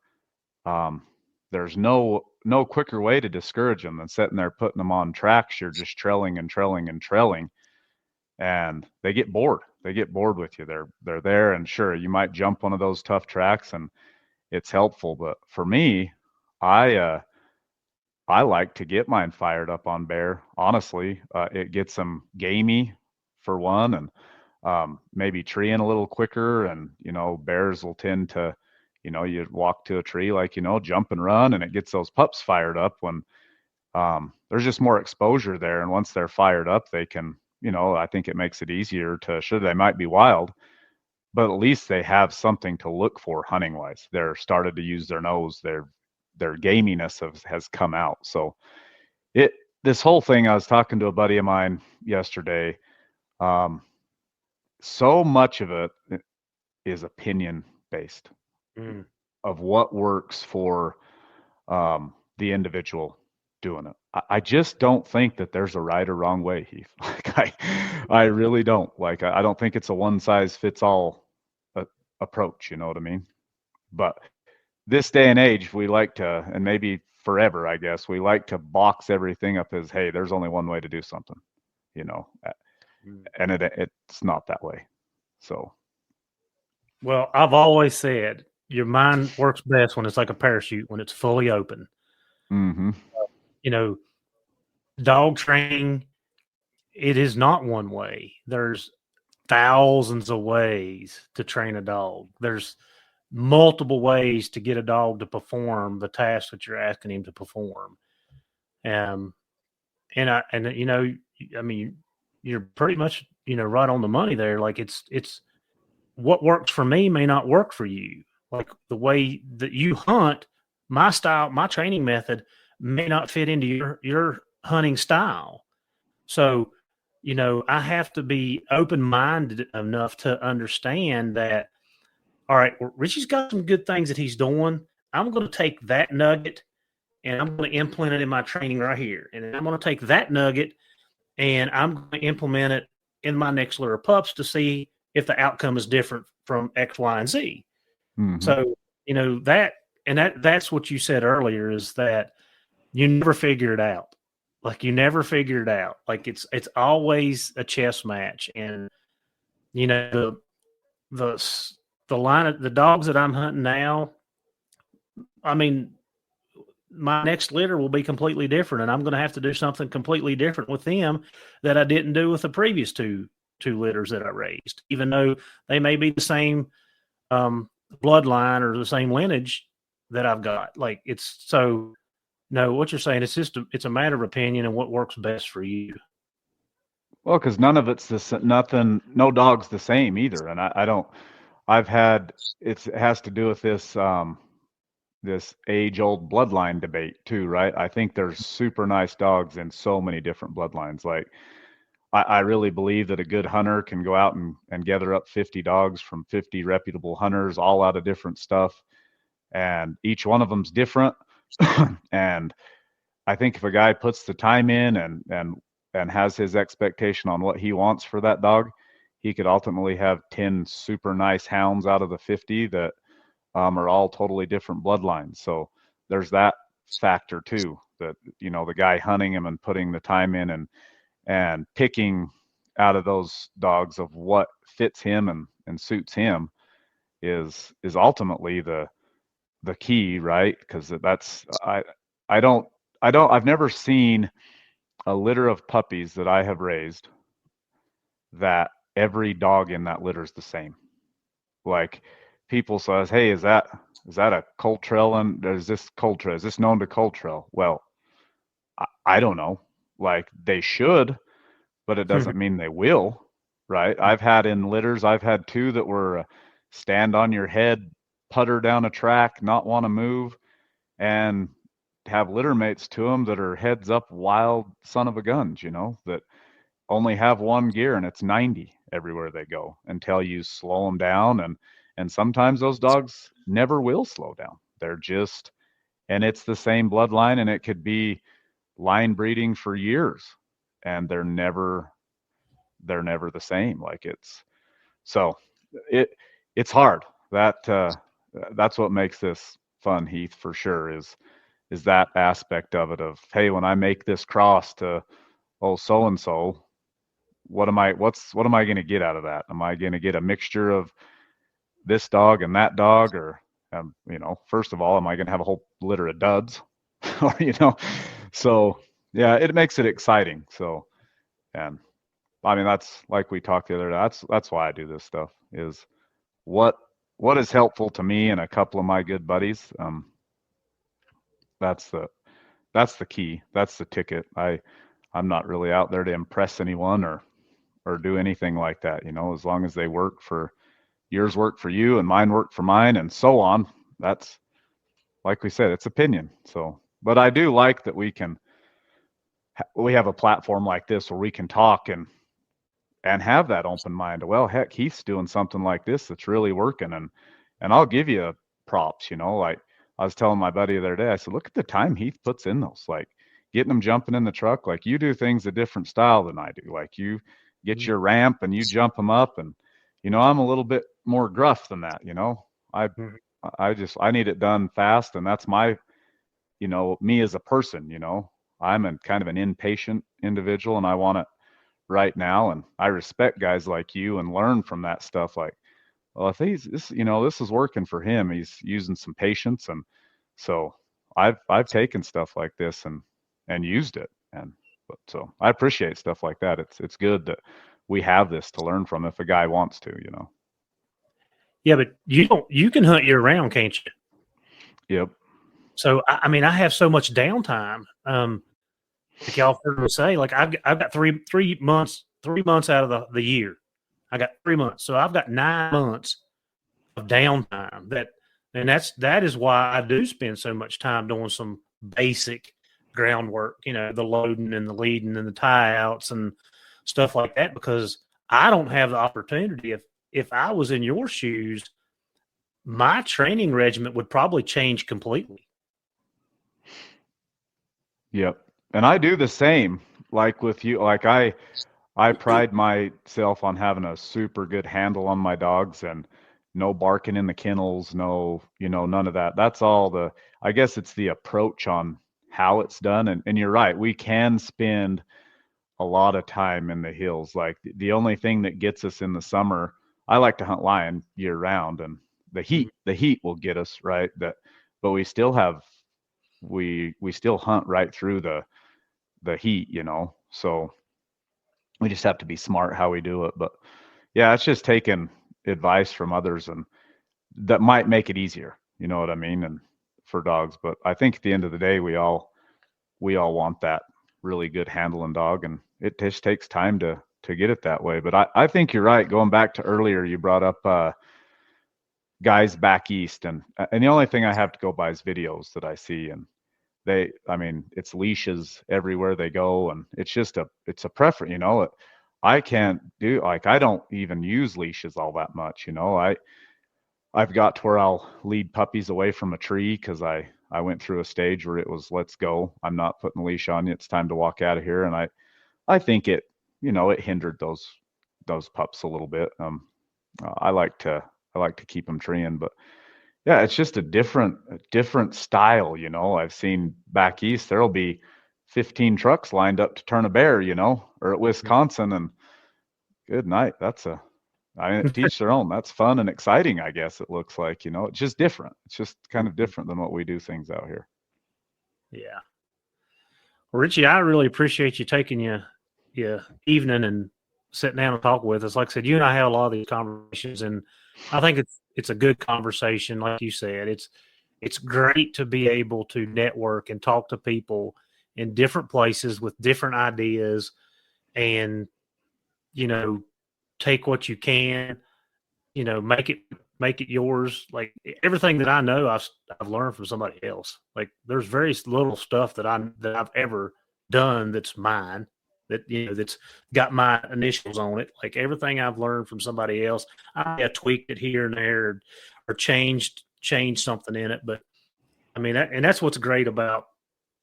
there's no quicker way to discourage them than sitting there putting them on tracks. You're just trailing and trailing and trailing, and they get bored. They get bored with you. They're there, and sure, you might jump one of those tough tracks and it's helpful. But for me, I like to get mine fired up on bear. Honestly, it gets them gamey for one, and maybe treeing a little quicker. And bears will tend to, you walk to a tree, like, jump and run, and it gets those pups fired up when there's just more exposure there. And once they're fired up, they can, I think it makes it easier to, sure, they might be wild, but at least they have something to look for hunting wise. They're started to use their nose. Their gaminess has come out. So this whole thing, I was talking to a buddy of mine yesterday. so much of it is opinion based of what works for the individual doing it. I just don't think that there's a right or wrong way, Heath. Like I really don't. Like I don't think it's a one size fits all approach. You know what I mean? But this day and age, we like to, and maybe forever, I guess, we like to box everything up as, hey, there's only one way to do something, you know, and it's not that way. So, well, I've always said your mind works best when it's like a parachute, when it's fully open. You know, dog training, it is not one way. There's thousands of ways to train a dog. There's multiple ways to get a dog to perform the task that you're asking him to perform. And you know, I mean, you're pretty much, you know, right on the money there. Like it's what works for me may not work for you. Like the way that you hunt, my style, my training method may not fit into your hunting style. So, you know, I have to be open-minded enough to understand that, all right, well, Richie's got some good things that he's doing. I'm going to take that nugget and I'm going to implement it in my training right here. And I'm going to take that nugget and I'm going to implement it in my next litter of pups to see if the outcome is different from X, Y, and Z. So, you know, that's what you said earlier, is that you never figure it out. Like you never figure it out. Like it's always a chess match. And, you know, the line of the dogs that I'm hunting now, I mean, my next litter will be completely different, and I'm going to have to do something completely different with them that I didn't do with the previous two litters that I raised, even though they may be the same bloodline or the same lineage that I've got. Like it's so. No, what you're saying, it's a matter of opinion and what works best for you. Well, because none of it's no dog's the same either. And it has to do with this, this age old bloodline debate too, right? I think there's super nice dogs in so many different bloodlines. Like I really believe that a good hunter can go out and gather up 50 dogs from 50 reputable hunters, all out of different stuff. And each one of them's different. And I think if a guy puts the time in and has his expectation on what he wants for that dog, he could ultimately have 10 super nice hounds out of the 50 that are all totally different bloodlines. So there's that factor too, that, you know, the guy hunting him and putting the time in and picking out of those dogs of what fits him and suits him is ultimately the key, right? Because I've never seen a litter of puppies that I have raised that every dog in that litter is the same. Like people says, hey, is that a cold trail, and is this cold trail? Is this known to cold trail? Well, I don't know. Like they should, but it doesn't mean they will, right? I've had two that were stand on your head, putter down a track, not want to move, and have litter mates to them that are heads up wild son of a guns, you know, that only have one gear and it's 90 everywhere they go until you slow them down. And sometimes those dogs never will slow down. They're just, and it's the same bloodline, and it could be line breeding for years and they're never the same. Like it's hard. That's what makes this fun, Heath, for sure, is that aspect of it of, hey, when I make this cross to so and so, what am I going to get out of that? Am I going to get a mixture of this dog and that dog, or you know, first of all, am I going to have a whole litter of duds? Or, you know, so yeah, it makes it exciting. So, and I mean, that's like we talked the other day. That's why I do this stuff, is what is helpful to me and a couple of my good buddies. That's the key. That's the ticket. I'm not really out there to impress anyone or do anything like that. You know, as long as they work for yours, work for you, and mine work for mine, and so on. That's, like we said, it's opinion. So, but I do like that we have a platform like this where we can talk and and have that open mind. Well, heck, Heath's doing something like this that's really working, and I'll give you props. Like I was telling my buddy the other day, I said, look at the time Heath puts in those, like getting them jumping in the truck. Like you do things a different style than I do. Like you get your ramp and you jump them up, and I'm a little bit more gruff than that. I need it done fast, and that's my, me as a person. I'm kind of an impatient individual, and I want it right now. And I respect guys like you and learn from that stuff. Like, well, if this is working for him, he's using some patience. And so I've taken stuff like this and used it. So I appreciate stuff like that. It's good that we have this to learn from if a guy wants to. Yeah, but you can hunt year round, can't you? Yep. So I mean, I have so much downtime. Like y'all heard me say, like I've got 3 months out of the year. I got 3 months, so I've got 9 months of downtime. That is why I do spend so much time doing some basic groundwork. The loading and the leading and the tie outs and stuff like that, because I don't have the opportunity. If I was in your shoes, my training regimen would probably change completely. Yep. And I do the same, like with you. Like I pride myself on having a super good handle on my dogs, and no barking in the kennels, no, none of that. That's all I guess it's the approach on how it's done. And you're right. We can spend a lot of time in the hills. Like the only thing that gets us in the summer, I like to hunt lion year round, and the heat will get us, right. But we still have, we still hunt right through the heat, so we just have to be smart how we do it. But yeah, it's just taking advice from others, and that might make it easier, you know what I mean, and for dogs. But I think at the end of the day, we all want that really good handling dog, and it just takes time to get it that way. But I think you're right. Going back to earlier, you brought up guys back east, and the only thing I have to go by is videos that I see, and it's leashes everywhere they go, and it's a preference, I can't do, like, I don't even use leashes all that much. I've got to where I'll lead puppies away from a tree because I went through a stage where it was, let's go, I'm not putting the leash on you, it's time to walk out of here. And I think it hindered those pups a little bit. I like to keep them treeing, but yeah, it's just a different style. I've seen back east, there'll be 15 trucks lined up to turn a bear, or at Wisconsin, and good night. Teach their own. That's fun and exciting, I guess it looks like, it's just different. It's just kind of different than what we do things out here. Yeah. Well, Richie, I really appreciate you taking your evening and sitting down and talking with us. Like I said, you and I have a lot of these conversations, and I think it's a good conversation. Like you said, it's great to be able to network and talk to people in different places with different ideas, and take what you can, make it yours. Like everything that I know, I've learned from somebody else. Like there's very little stuff that I've ever done that's mine, that's got my initials on it. Like everything I've learned from somebody else, I have tweaked it here and there, or changed something in it. But I mean, and that's what's great about,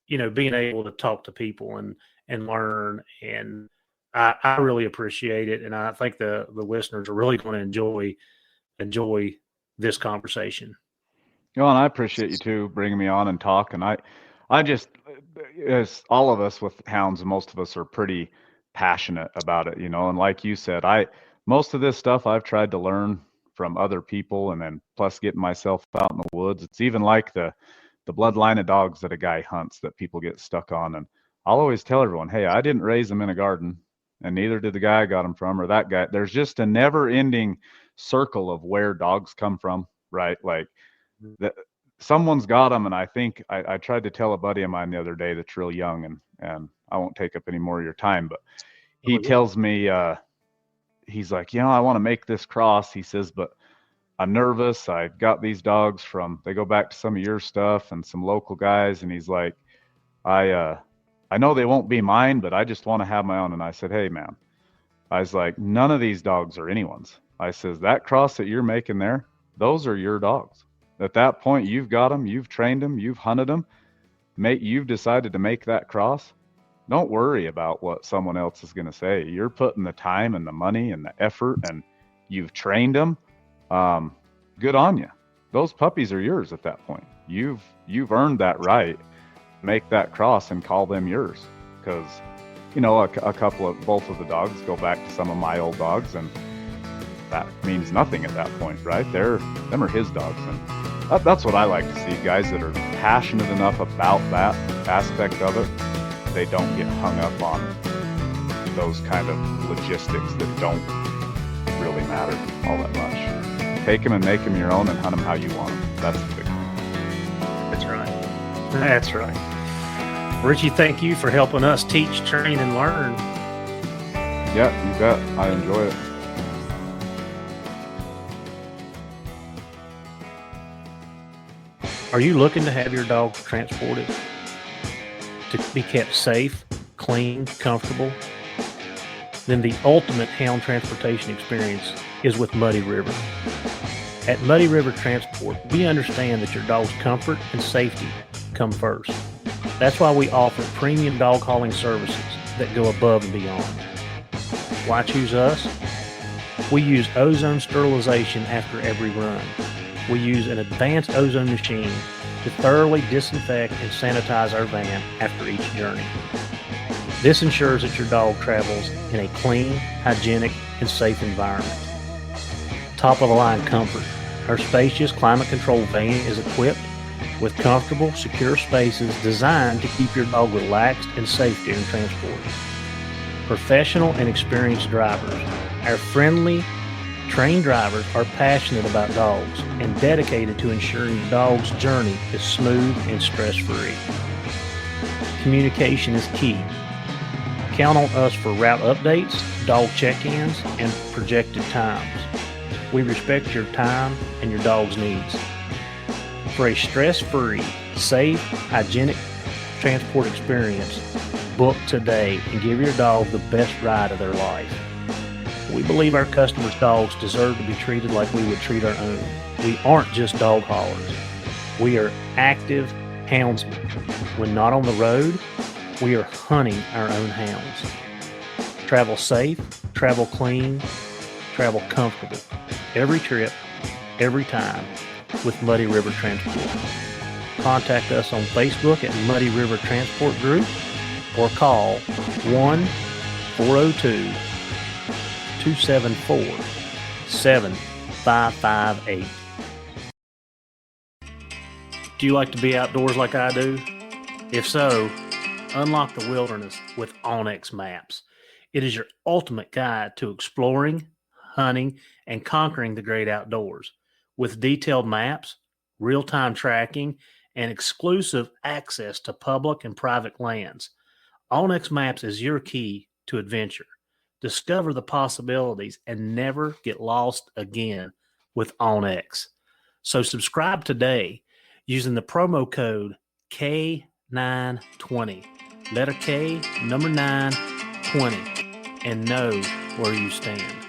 being able to talk to people and learn. And I really appreciate it. And I think the listeners are really going to enjoy this conversation. And I appreciate you too, bringing me on and talk. And I just, as all of us with hounds, most of us are pretty passionate about it, and like you said, most of this stuff I've tried to learn from other people, and then plus getting myself out in the woods. It's even like the bloodline of dogs that a guy hunts that people get stuck on. And I'll always tell everyone, hey, I didn't raise them in a garden, and neither did the guy I got them from, or that guy. There's just a never ending circle of where dogs come from, right? Like someone's got them. And I think I tried to tell a buddy of mine the other day that's real young, and I won't take up any more of your time, but he tells me, he's like, I want to make this cross. He says, but I'm nervous. I got these dogs they go back to some of your stuff and some local guys. And he's like, I know they won't be mine, but I just want to have my own. And I said, hey man, I was like, none of these dogs are anyone's. I says, that cross that you're making there, those are your dogs. At that point, you've got them, you've trained them, you've hunted them, you've decided to make that cross. Don't worry about what someone else is going to say. You're putting the time and the money and the effort, and you've trained them. Good on you. Those puppies are yours at that point. You've earned that right. Make that cross and call them yours, because both of the dogs go back to some of my old dogs, and that means nothing at that point, right? Them are his dogs, and that's what I like to see. Guys that are passionate enough about that aspect of it, they don't get hung up on those kind of logistics that don't really matter all that much. Take them and make them your own, and hunt them how you want them. That's the big thing. That's right. That's right. Richie, thank you for helping us teach, train, and learn. Yeah, you bet. I enjoy it. Are you looking to have your dog transported to be kept safe, clean, comfortable? Then the ultimate hound transportation experience is with Muddy River. At Muddy River Transport, we understand that your dog's comfort and safety come first. That's why we offer premium dog hauling services that go above and beyond. Why choose us? We use ozone sterilization after every run. We use an advanced ozone machine to thoroughly disinfect and sanitize our van after each journey. This ensures that your dog travels in a clean, hygienic, and safe environment. Top of the line comfort. Our spacious climate-controlled van is equipped with comfortable, secure spaces designed to keep your dog relaxed and safe during transport. Professional and experienced drivers. Our friendly, trained drivers are passionate about dogs and dedicated to ensuring your dog's journey is smooth and stress-free. Communication is key. Count on us for route updates, dog check-ins, and projected times. We respect your time and your dog's needs. For a stress-free, safe, hygienic transport experience, book today and give your dog the best ride of their life. We believe our customers' dogs deserve to be treated like we would treat our own. We aren't just dog haulers. We are active houndsmen. When not on the road, we are hunting our own hounds. Travel safe, travel clean, travel comfortable. Every trip, every time, with Muddy River Transport. Contact us on Facebook at Muddy River Transport Group or call 1-402-274-7558. Do you like to be outdoors like I do? If so, unlock the wilderness with onX Maps. It is your ultimate guide to exploring, hunting, and conquering the great outdoors. With detailed maps, real-time tracking, and exclusive access to public and private lands, onX Maps is your key to adventure. Discover the possibilities and never get lost again with onX. So subscribe today using the promo code K920, letter K, number 9, 20, and know where you stand.